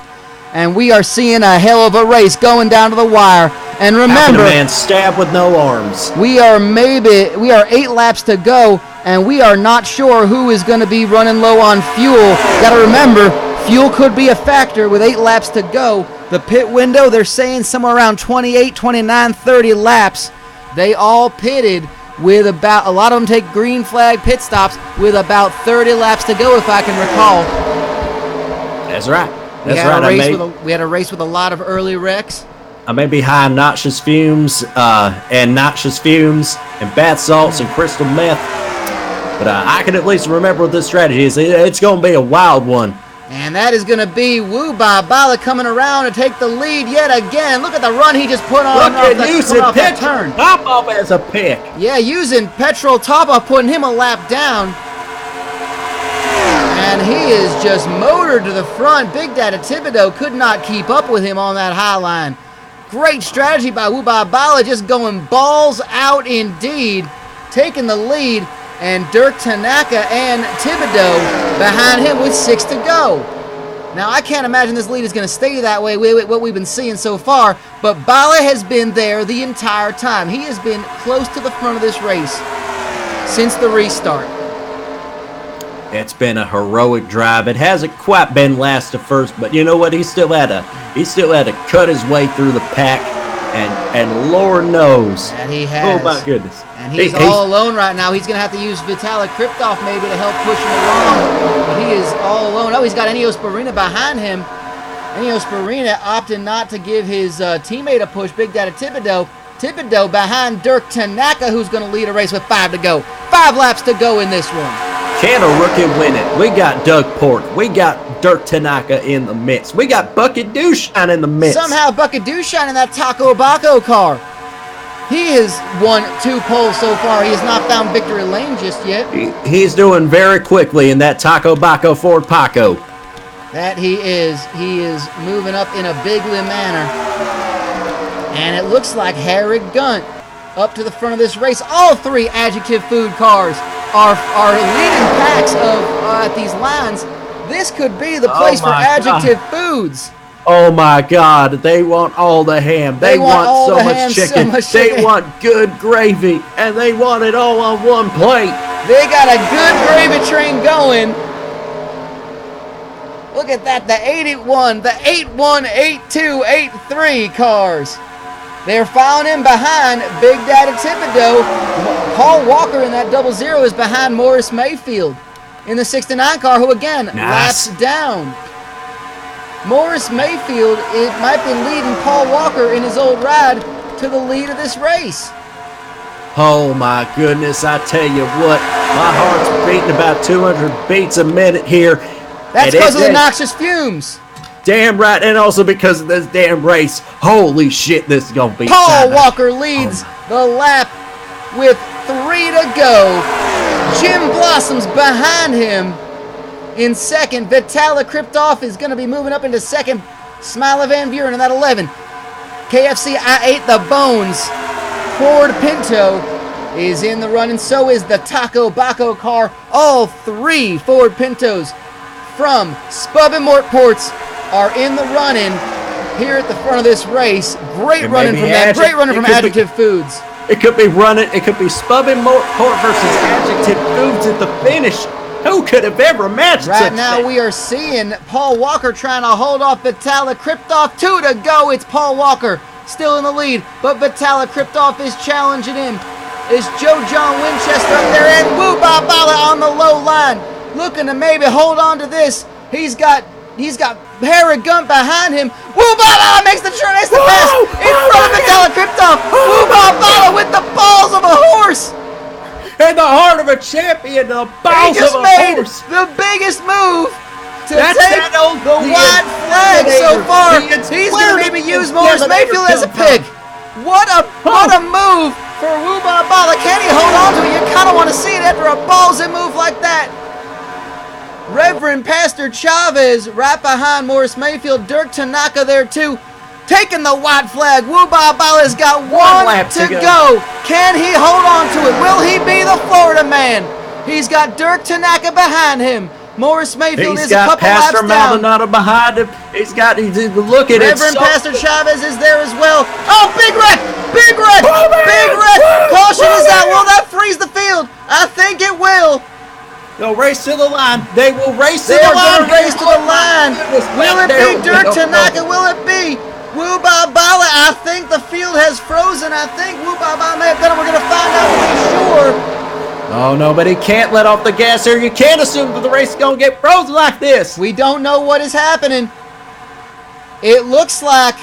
And we are seeing a hell of a race going down to the wire. And remember, a man stab with no arms. We are 8 laps to go, and we are not sure who is going to be running low on fuel. Got to remember, fuel could be a factor with 8 laps to go. The pit window, they're saying somewhere around 28, 29, 30 laps. They all pitted with about, a lot of them take green flag pit stops with about 30 laps to go, if I can recall. That's right. We had a race with a lot of early wrecks. I may be high in noxious fumes and bath salts and crystal meth, but I can at least remember what this strategy is. It's going to be a wild one. And that is going to be Wu Ba Bala coming around to take the lead yet again. Look at the run he just put on. Look at using petrol top off as a pick. Yeah, using petrol top off, putting him a lap down. And he is just motored to the front. Big Daddy Thibodeau could not keep up with him on that high line. Great strategy by Wu Ba Bala, just going balls out indeed, taking the lead, and Dirk Tanaka and Thibodeau behind him with 6 to go. Now, I can't imagine this lead is going to stay that way with what we've been seeing so far, but Bala has been there the entire time. He has been close to the front of this race since the restart. It's been a heroic drive. It hasn't quite been last to first, but you know what? He still had to cut his way through the pack, and Lord knows. And he has. Oh my goodness. And he's all alone right now. He's going to have to use Vitaly Kriptov maybe to help push him along. But he is all alone. Oh, he's got Enios Barina behind him. Enios Barina opting not to give his teammate a push, Big Daddy Thibodeau. Thibodeau behind Dirk Tanaka, who's going to lead a race with 5 to go. 5 laps to go in this one. Can a rookie win it? We got Doug Pork. We got Dirk Tanaka in the mix. We got Bucket Douchine in the mix. Somehow Bucket Douchine in that Taco Baco car. He has won 2 poles so far. He has not found victory lane just yet. He's doing very quickly in that Taco Baco Ford Paco. That he is. He is moving up in a bigly manner. And it looks like Harry Gunt up to the front of this race. All 3 Adjective Food cars are leading packs at these lines. This could be the place for Adjective Foods. Oh my God! They want all the ham. They want so much chicken. They want good gravy, and they want it all on one plate. They got a good gravy train going. Look at that! The 81, the 81, 82, 83 cars. They're following him behind Big Daddy Thibodeau. Paul Walker in that 00 is behind Morris Mayfield in the 69 car, who again laps down. Morris Mayfield, it might be leading Paul Walker in his old ride to the lead of this race. Oh my goodness, I tell you what, my heart's beating about 200 beats a minute here. That's because of the noxious fumes. Damn right, and also because of this damn race. Holy shit, this is going to be Paul Walker leads the lap with 3 to go. Jim Blossom's behind him in second. Vitaly Kriptov is going to be moving up into second. Smiley Van Buren in that 11. KFC I Ate the Bones. Ford Pinto is in the running. So is the Taco Baco car. All 3 Ford Pintos from Spub and Mortports are in the running here at the front of this race. Great running from them. Great running from Adjective Foods. It could be Spub and Mortport versus Adjective Foods at the finish. Who could have ever imagined Right now we are seeing Paul Walker trying to hold off Vitaly Kriptov. 2 to go. It's Paul Walker still in the lead, but Vitaly Kriptov is challenging him. Is Joe John Winchester up there, and Wu Ba Bala on the low line, looking to maybe hold on to this. He's got Harrigan behind him. Wu Ba Bala makes the pass in front of Vitaly Kriptov. Wu Ba Bala with the balls of a horse. In the heart of a champion, the balls of a horse. The biggest move to take the white flag so far. He's going to maybe use Morris Mayfield as a pick. What a move for Wu Ba Bala. Can he hold on to it? You kind of want to see it after a ballsy move like that. Reverend Pastor Chavez right behind Morris Mayfield. Dirk Tanaka there too. Taking the white flag. Wu Ba Bala's got one to go. Can he hold on to it? Will he be the Florida man? He's got Dirk Tanaka behind him. Morris Mayfield is a couple laps down. Pastor Maldonado behind him. Look at it. Reverend Pastor Chavez is there as well. Oh, big wreck! Big wreck! Big wreck! Caution is out. Will that freeze the field? I think it will. They'll race to the line. They will race to They the are line. going to race to the line. Will it be Dirk Tanaka? Will it be Wu Ba Bala? I think the field has frozen. I think Wu Ba Bala may have done it. We're going to find out for sure. Oh, no, but he can't let off the gas here. You can't assume that the race is going to get frozen like this. We don't know what is happening. It looks like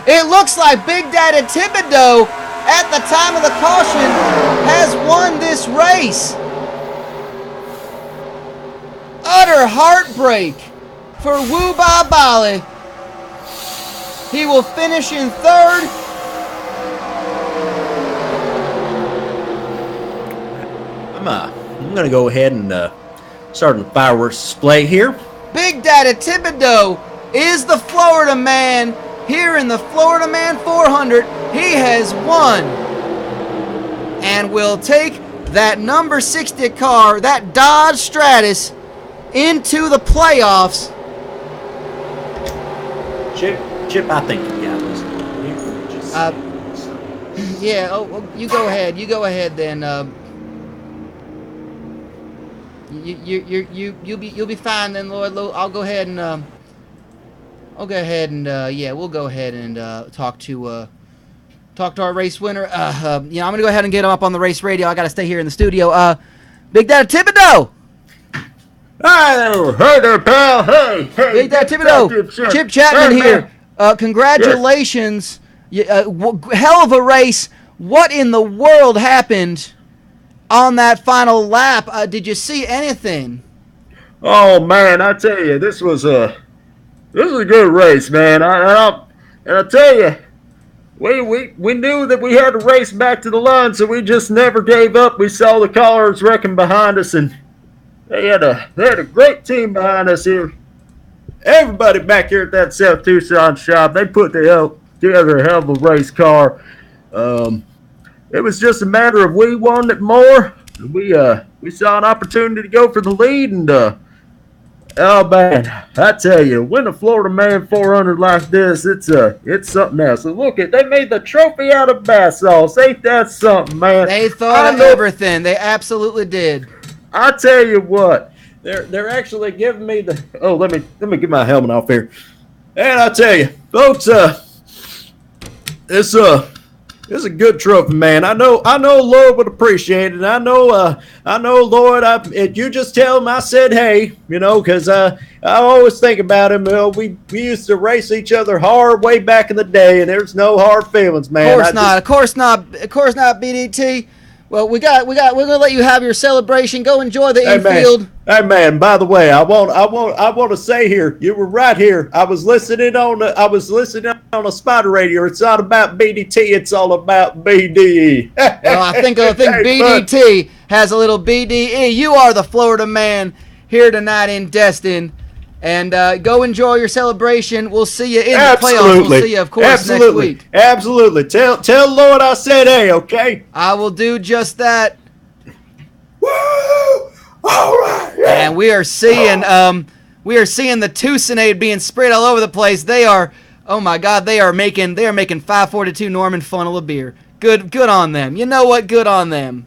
Big Daddy Thibodeau, at the time of the caution, has won this race. Utter heartbreak for Wu Ba Bala. He will finish in 3rd. I'm going to go ahead and start the fireworks display here. Big Daddy Thibodeau is the Florida man here in the Florida Man 400. He has won and will take that number 60 car, that Dodge Stratus, into the playoffs. Chip, I think you got this. Yeah, you go ahead. You go ahead then. You'll be fine then, Lloyd. I'll go ahead and we'll go ahead and talk to our race winner. I'm gonna go ahead and get him up on the race radio. I gotta stay here in the studio. Big Daddy Thibodeau. Hey there, pal. Hey. Big Daddy Thibodeau. Chip Chapman here. Congratulations. Hell of a race. What in the world happened on that final lap? Did you see anything? Oh man, I tell you, this was a good race, man. And I tell you, we knew that we had to race back to the line, so we just never gave up. We saw the cars wrecking behind us, and they had a great team behind us here. Everybody back here at that South Tucson shop, they put together a hell of a race car. It was just a matter of we wanted it more. We saw an opportunity to go for the lead, and oh man, I tell you, win a Florida Man 400 like this, it's something else. And look, they made the trophy out of bath sauce. Ain't that something, man? They thought of everything. They absolutely did. I tell you what, they're actually giving me the. Oh, let me get my helmet off here. And I tell you, folks, it's a good trophy, man. I know Lloyd would appreciate it. I know Lloyd. You just tell him I said hey, because I always think about him. We used to race each other hard way back in the day, and there's no hard feelings, man. Of course not, BDT. Well, we're gonna let you have your celebration. Go enjoy the infield. Hey man, by the way, I want to say here, you were right here. I was listening on a Spider radio. It's not about BDT, it's all about BDE. Well, I think BDT has a little BDE. You are the Florida man here tonight in Destin. And go enjoy your celebration. We'll see you in the playoffs. We'll see you, of course, next week. Absolutely. Tell Lord I said hey, okay? I will do just that. Woo! All right. Yeah. And we are seeing the Tucsonade being sprayed all over the place. They are, oh my God, they are making 542 Norman funnel of beer. Good on them. You know what? Good on them.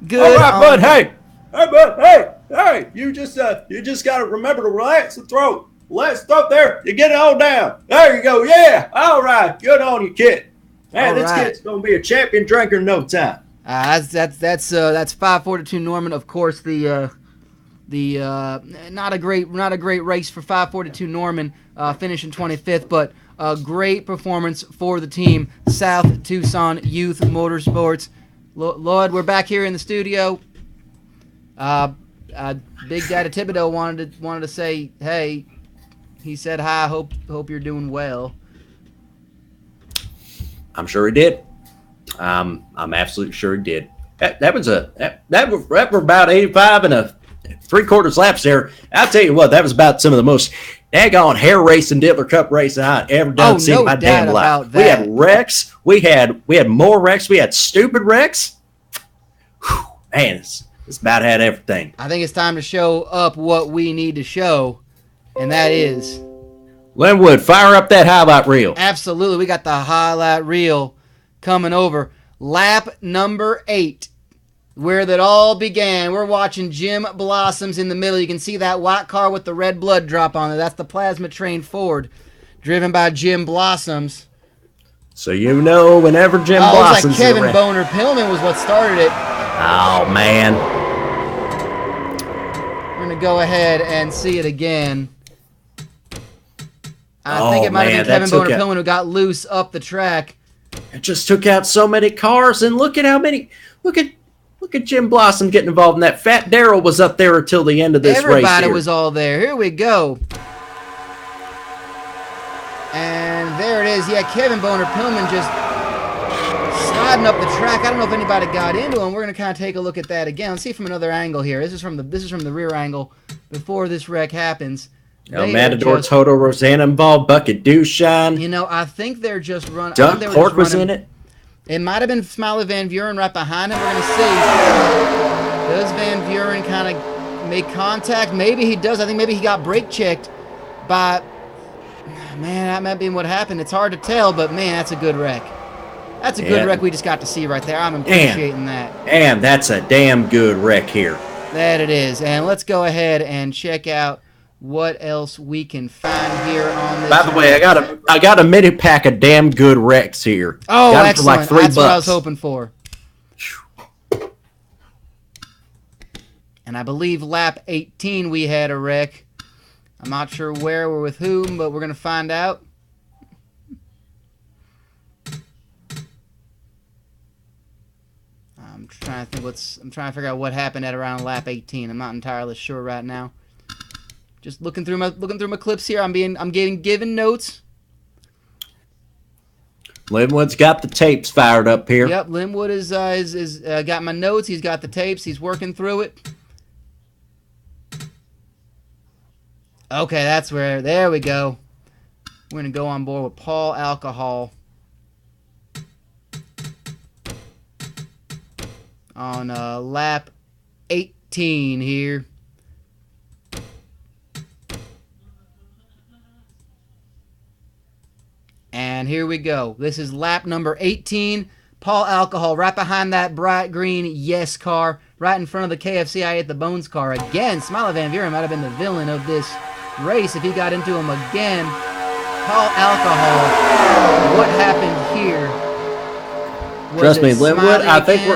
Good. All right, bud. Hey, bud. Hey. You just got to remember to relax the throat. Relax the throat there. You get it all down. There you go. Yeah. All right. Good on you, kid. Man, this kid's gonna be a champion drinker in no time. That's 542 Norman. Of course, the not a great race for 542 Norman, finishing 25th, but a great performance for the team, South Tucson Youth Motorsports. Lloyd, we're back here in the studio. Big Daddy Thibodeau wanted to say, hey, he said hi. Hope you're doing well. I'm sure he did. I'm absolutely sure he did. That were about 85 and 3/4 laps there. I'll tell you what, that was about some of the most daggone hair racing Diddler Cup racing I ever done seen in my damn life. We had wrecks. We had more wrecks. We had stupid wrecks. Whew, man, it's about had everything. I think it's time to show up what we need to show, and that is Linwood, fire up that highlight reel. Absolutely. We got the highlight reel coming over. Lap number 8, where that all began. We're watching Jim Blossoms in the middle. You can see that white car with the red blood drop on it. That's the Plasma Train Ford, driven by Jim Blossoms. So you know whenever Jim Blossoms... It was like Kevin Boner Pillman was what started it. Oh, man. We're going to go ahead and see it again. I think it might have been Kevin Boner Pillman who got loose up the track. It just took out so many cars, and look at how many... Look at Jim Blossom getting involved in that. Fat Daryl was up there until the end of this race. Everybody was all there. Here we go. And there it is. Yeah, Kevin Boner Pillman just sliding up the track. I don't know if anybody got into him. We're going to kind of take a look at that again. Let's see from another angle here. This is from the rear angle before this wreck happens. Matador, Toto, Rosanna involved, Bucket Dooshine. You know, I think they're just running. Doug Cork was in it. It might have been Smiley Van Buren right behind him. We're going to see. Does Van Buren kind of make contact? Maybe he does. I think maybe he got brake checked by... Man, that might be what happened. It's hard to tell, but man, that's a good wreck. That's a good wreck we just got to see right there. I'm appreciating that. And that's a damn good wreck here. That it is. And let's go ahead and check out what else we can find here on this. By the way, I got a mini pack of damn good wrecks here. Oh, got excellent. For like $3. That's what I was hoping for. And I believe lap 18 we had a wreck. I'm not sure where or with whom, but we're going to find out. I'm trying to figure out what happened at around lap 18. I'm not entirely sure right now. Just looking through my clips here. I'm given notes. Linwood's got the tapes fired up here. Yep, Linwood is got my notes. He's got the tapes. He's working through it. Okay, that's where. There we go. We're gonna go on board with Paul Alcohol on lap 18 here. And here we go. This is lap number 18. Paul Alcohol right behind that bright green Yes car. Right in front of the KFC I Ate the Bones car. Again, Smiley Van Buren might have been the villain of this race if he got into him again. Paul Alcohol. What happened here? Trust me, Linwood, I think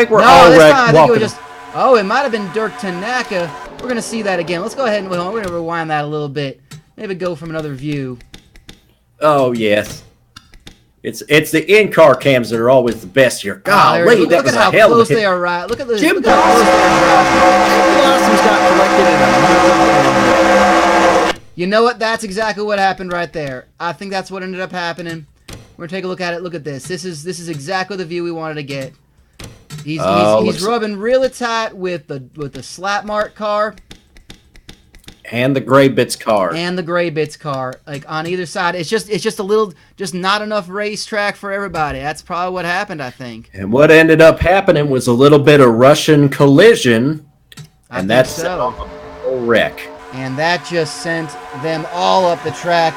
we're all wrecked walking. Oh, it might have been Dirk Tanaka. We're going to see that again. Let's go ahead and we're going to rewind that a little bit. Maybe go from another view. Oh, yes. It's the in-car cams that are always the best here. Golly, that was a hell of a hit. Look at how close they are right. Look at this. Jim Blossom's got collected in a... You know what? That's exactly what happened right there. I think that's what ended up happening. We're going to take a look at it. Look at this. This is exactly the view we wanted to get. He's rubbing really tight with the slap mark car. And the Gray Bits car. And the Gray Bits car, like on either side. It's just a little, just not enough racetrack for everybody. That's probably what happened, I think. And what ended up happening was a little bit of Russian collision, and that's so. a wreck. And that just sent them all up the track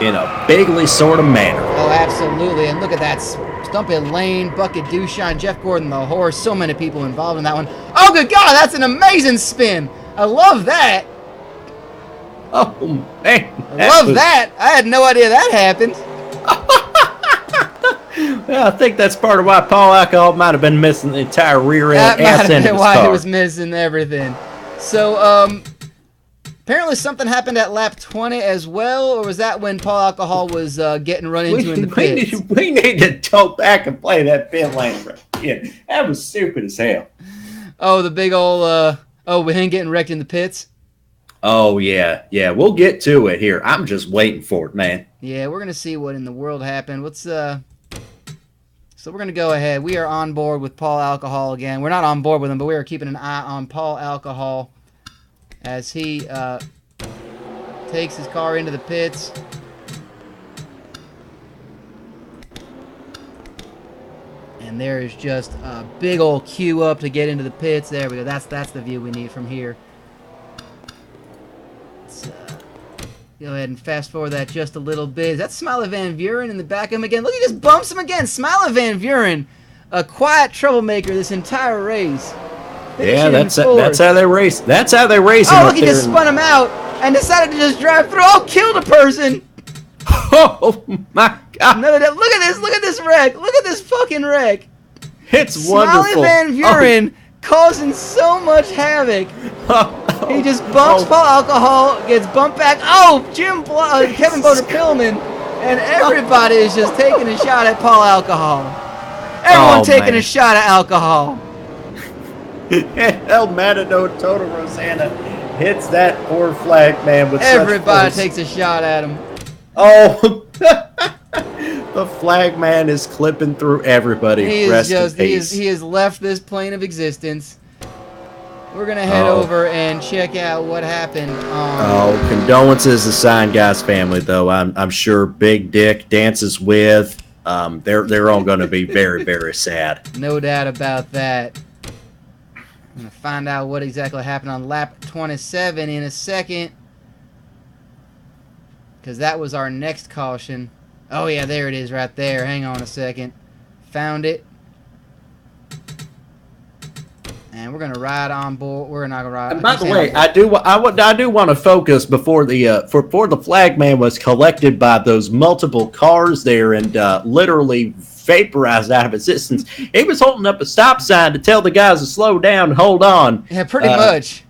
in a bigly sort of manner. Oh, absolutely. And look at that. Stumpy Lane, Bucket Dooshine, Jeff Gordon the horse. So many people involved in that one. Oh, good God, that's an amazing spin. I love that. Oh, man. I love that. I had no idea that happened. Well, I think that's part of why Paul Alcohol might have been missing the entire rear end. That might have been why car. he was missing everything. So, apparently something happened at lap 20 as well, or was that when Paul Alcohol was getting run into in the pits? We need to go back and play that pit lane. Yeah, that was stupid as hell. Oh, the big old, with him getting wrecked in the pits? Oh, yeah. Yeah, we'll get to it here. I'm just waiting for it, man. Yeah, we're going to see what in the world happened. So we're going to go ahead. We are on board with Paul Alcohol again. We're not on board with him, but we are keeping an eye on Paul Alcohol as he takes his car into the pits. And there is just a big old queue up to get into the pits. There we go. That's the view we need from here. Let's go ahead and fast forward that just a little bit. Is that Smiley Van Buren in the back of him again? Look, he just bumps him again. Smiley Van Buren, a quiet troublemaker this entire race. Yeah, that's how they race. That's how they race. Oh, look, he just spun him out and decided to just drive through. Oh, killed a person. Oh, my God. Look at this wreck. Look at this fucking wreck. It's wonderful. Smiley Van Buren causing so much havoc. He just bumps Paul Alcohol, gets bumped back. Oh, Kevin Boder-Pillman, and everybody is just taking a shot at Paul Alcohol. Everyone taking a shot at Alcohol. El Matador Toto Rosanna hits that poor flag man with everybody such force. Takes a shot at him. Oh, the flag man is clipping through everybody. He has left this plane of existence. We're gonna head over and check out what happened. Condolences to Sign Guy's family, though. I'm sure Big Dick dances with. They're all gonna be very, very sad. No doubt about that. I'm gonna find out what exactly happened on lap 27 in a second, because that was our next caution. Oh yeah, there it is right there. Hang on a second. Found it. And we're gonna ride on board. We're not gonna ride. And by the way, I do want to focus before the flag man was collected by those multiple cars there and literally vaporized out of existence. He was holding up a stop sign to tell the guys to slow down and hold on. Yeah, pretty much.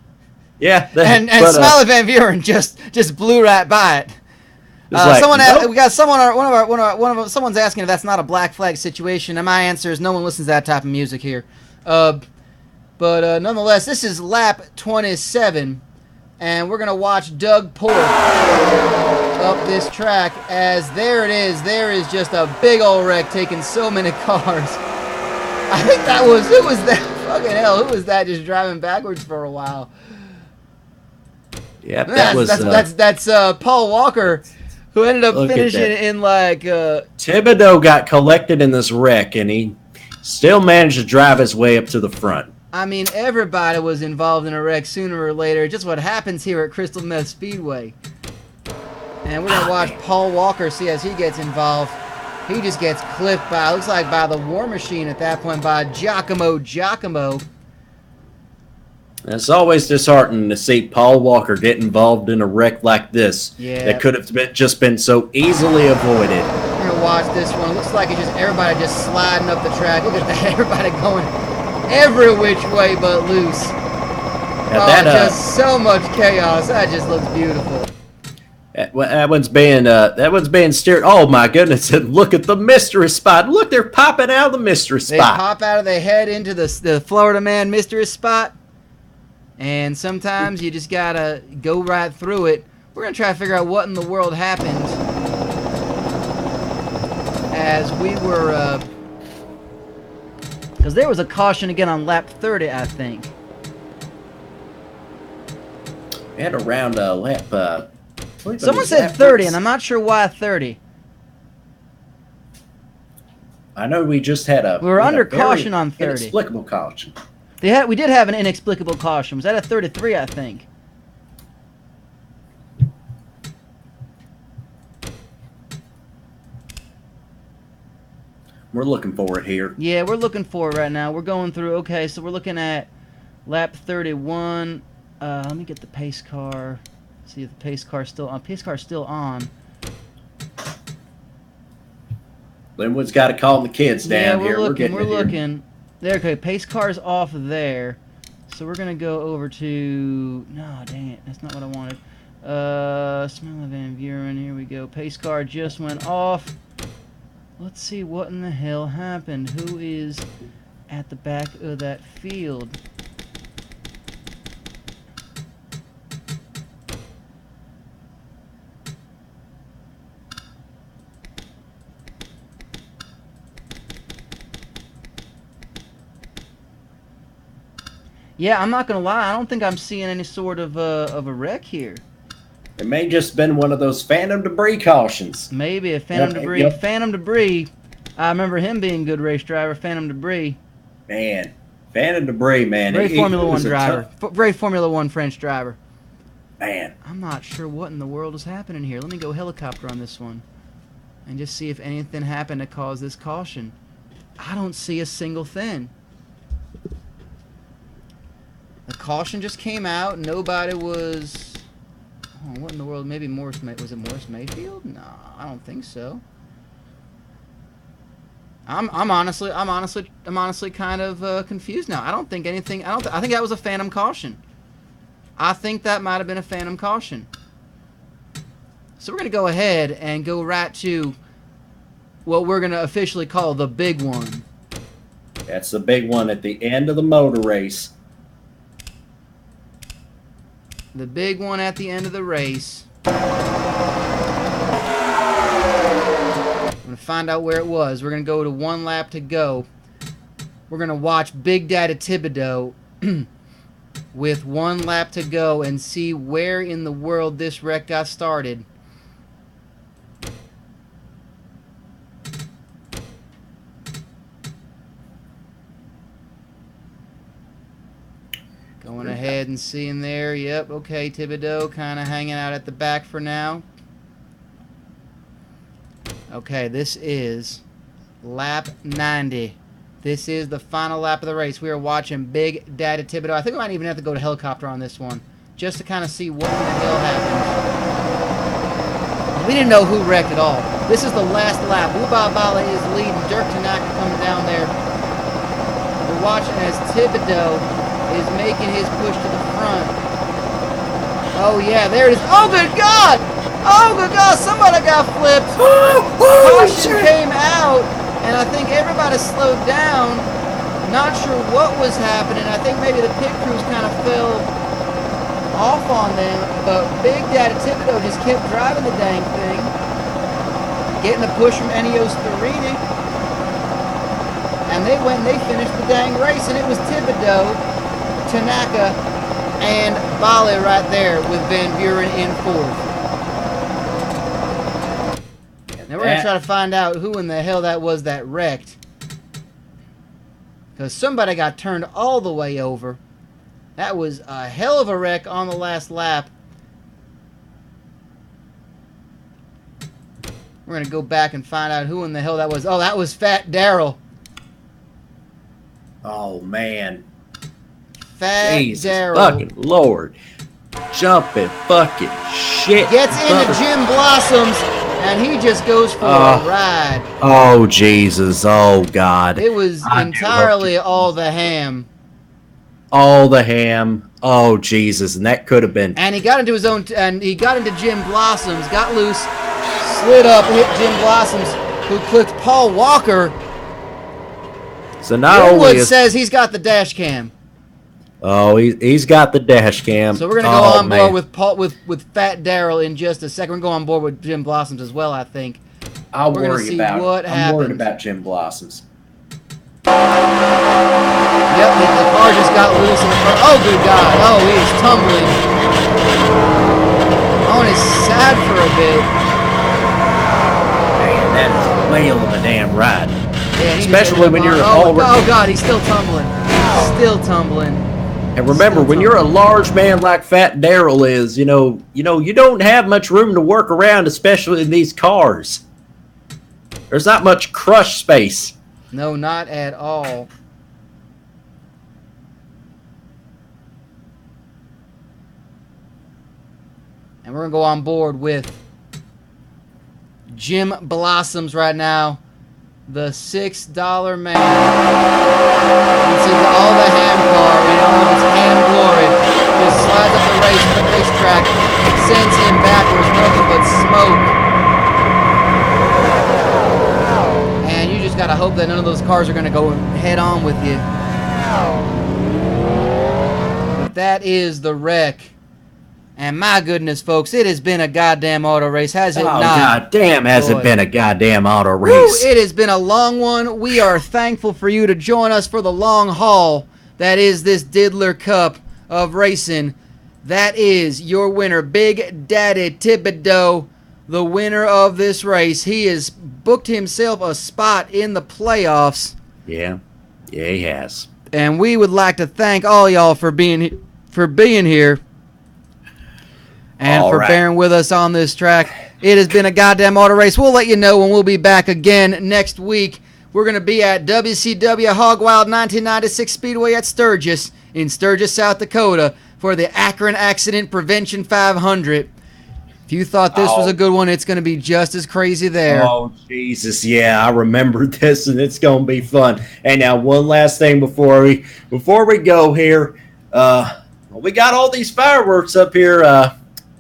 Yeah, and Smiley Van Buren just blew right by it. Someone's asking if that's not a black flag situation, and my answer is no one listens to that type of music here. But nonetheless, this is lap 27, and we're gonna watch Doug Pork up this track as there it is. There is just a big old wreck taking so many cars. I think who was that? Fucking hell, who was that just driving backwards for a while? Yeah, that's Paul Walker, who ended up finishing in like. Thibodeau got collected in this wreck, and he still managed to drive his way up to the front. I mean, everybody was involved in a wreck sooner or later. Just what happens here at Crystal Meth Speedway. And we're going to watch Paul Walker see as he gets involved. He just gets clipped by, looks like by the War Machine at that point, by Giacomo. It's always disheartening to see Paul Walker get involved in a wreck like this. Yeah. That could have just been so easily avoided. We're going to watch this one. It looks like it's just everybody just sliding up the track. Look at that. Everybody going every which way but loose. Just so much chaos. That just looks beautiful. That one's being steered. Oh my goodness! And look at the mystery spot. Look, they're popping out of the mystery spot. They pop out of their head into the Florida Man mystery spot, and sometimes you just gotta go right through it. We're gonna try to figure out what in the world happened as we were. Because there was a caution again on lap 30, I think. We had around a lap. Someone said 30, and I'm not sure why 30. I know we just had a. We were under a very caution on 30. Inexplicable caution. We did have an inexplicable caution. Was that a 33, I think? We're looking for it here. Yeah, we're looking for it right now. We're going through. Okay, so we're looking at lap 31. Let me get the pace car. See if the pace car's still on. Pace car's still on. Linwood's got to call the kids down yeah, here. We're looking. There, okay, pace car's off there. So we're gonna go over to. No, dang it, that's not what I wanted. Smell of Van Buren. Here we go. Pace car just went off. Let's see what in the hell happened. Who is at the back of that field? Yeah, I'm not gonna lie. I don't think I'm seeing any sort of a wreck here. It may just been one of those phantom debris cautions. Maybe a phantom debris. Yep. Phantom debris. I remember him being a good race driver. Phantom debris. Man, phantom debris, man. Great Formula One driver. Great Formula One French driver. Man, I'm not sure what in the world is happening here. Let me go helicopter on this one and just see if anything happened to cause this caution. I don't see a single thing. The caution just came out. Nobody was. Oh, what in the world? Maybe Morris was it Morris Mayfield? No, I don't think so. I'm honestly kind of confused now. I don't think anything. I think that was a phantom caution. I think that might have been a phantom caution. So we're gonna go ahead and go right to what we're gonna officially call the big one. that's the big one at the end of the motor race. The big one at the end of the race. I'm going to find out where it was. We're going to go to 1 lap to go. We're going to watch Big Daddy Thibodeau with 1 lap to go and see where in the world this wreck got started. Going ahead and seeing there. Yep, okay, Thibodeau kind of hanging out at the back for now. Okay, this is lap 90. This is the final lap of the race. We are watching Big Daddy Thibodeau. I think we might even have to go to helicopter on this one, just to kind of see what in the hell happened. We didn't know who wrecked at all. This is the last lap. Uba Bala is leading. Dirk Tanaka coming down there. We're watching as Thibodeau is making his push to the front. Oh yeah, there it is. Oh good God! Oh good God! Somebody got flipped. Caution came out, and I think everybody slowed down. Not sure what was happening. I think maybe the pit crews kind of fell off on them, but Big Daddy Thibodeau just kept driving the dang thing, getting a push from Ennio Storini, and they went and they finished the dang race, and it was Thibodeau, Tanaka, and Bale right there with Van Buren in 4th. Now we're going to try to find out who in the hell that was that wrecked. Because somebody got turned all the way over. That was a hell of a wreck on the last lap. We're going to go back and find out who in the hell that was. Oh, that was Fat Daryl. Oh, man. Fat Jesus Daryl. fucking Lord. Jumping fucking shit. Gets into Jim Blossom's, and he just goes for a ride. Oh, Jesus. Oh, God. It was entirely all the ham. All the ham. Oh, Jesus. And that could have been... And he got into his own... And he got into Jim Blossom's, got loose, slid up, hit Jim Blossom's, who clipped Paul Walker. So not only Wood says he's got the dash cam. Oh, he's got the dash cam. So we're gonna go on board with Paul with Fat Daryl in just a second. We're gonna go on board with Jim Blossoms as well, I think. I'm worried about Jim Blossoms. Yep, the car just got loose in the front. Oh, good God! Oh, he is tumbling. one is sad for a bit. Man, that is a whale of a damn ride. Yeah, he Especially just when ended you're up on- already- oh God, he's still tumbling. Still tumbling. And remember, when you're a large man like Fat Daryl is, you don't have much room to work around, especially in these cars. There's not much crush space. No, not at all. And we're going to go on board with Jim Blossoms right now. The $6 man. You can see all the ham car in all of its ham glory. Just slides up the racetrack, sends him backwards, nothing but smoke. And you just got to hope that none of those cars are going to go head on with you. But that is the wreck. And my goodness, folks, it has been a goddamn auto race, has it not? Goddamn, has it been a goddamn auto race? Woo, it has been a long one. We are thankful for you to join us for the long haul. That is this Diddler Cup of racing. That is your winner, Big Daddy Thibodeau, the winner of this race. He has booked himself a spot in the playoffs. Yeah, he has. And we would like to thank all y'all for being here. And bearing with us on this track. It has been a goddamn auto race. We'll let you know when we'll be back again next week. We're going to be at WCW Hog Wild 1996 Speedway at Sturgis in Sturgis, South Dakota for the Akron Accident Prevention 500. If you thought this was a good one, it's going to be just as crazy there. Oh, Jesus, yeah, I remember this, and it's going to be fun. And now one last thing before we go here. We got all these fireworks up here.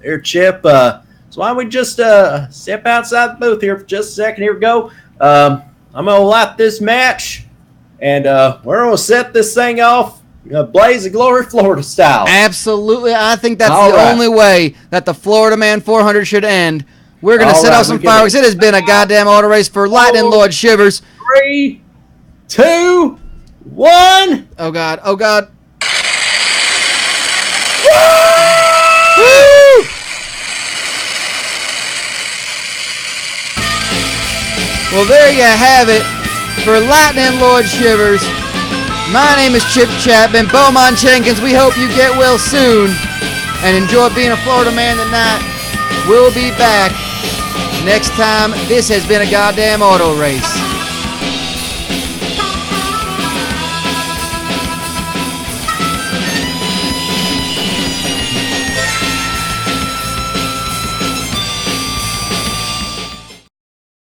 Here, Chip. So why don't we just step outside the booth here for just a second? Here we go. I'm going to light this match, and we're going to set this thing off Blaze of Glory Florida style. Absolutely. I think that's only way that the Florida Man 400 should end. We're going to set off some fireworks. It has been a goddamn auto race for Lightning Lord Shivers. 3, 2, 1. Oh, God. Oh, God. Well, there you have it for Lightning Lord Shivers. My name is Chip Chapman, Beaumont Jenkins. We hope you get well soon and enjoy being a Florida man tonight. We'll be back next time. This has been a goddamn auto race.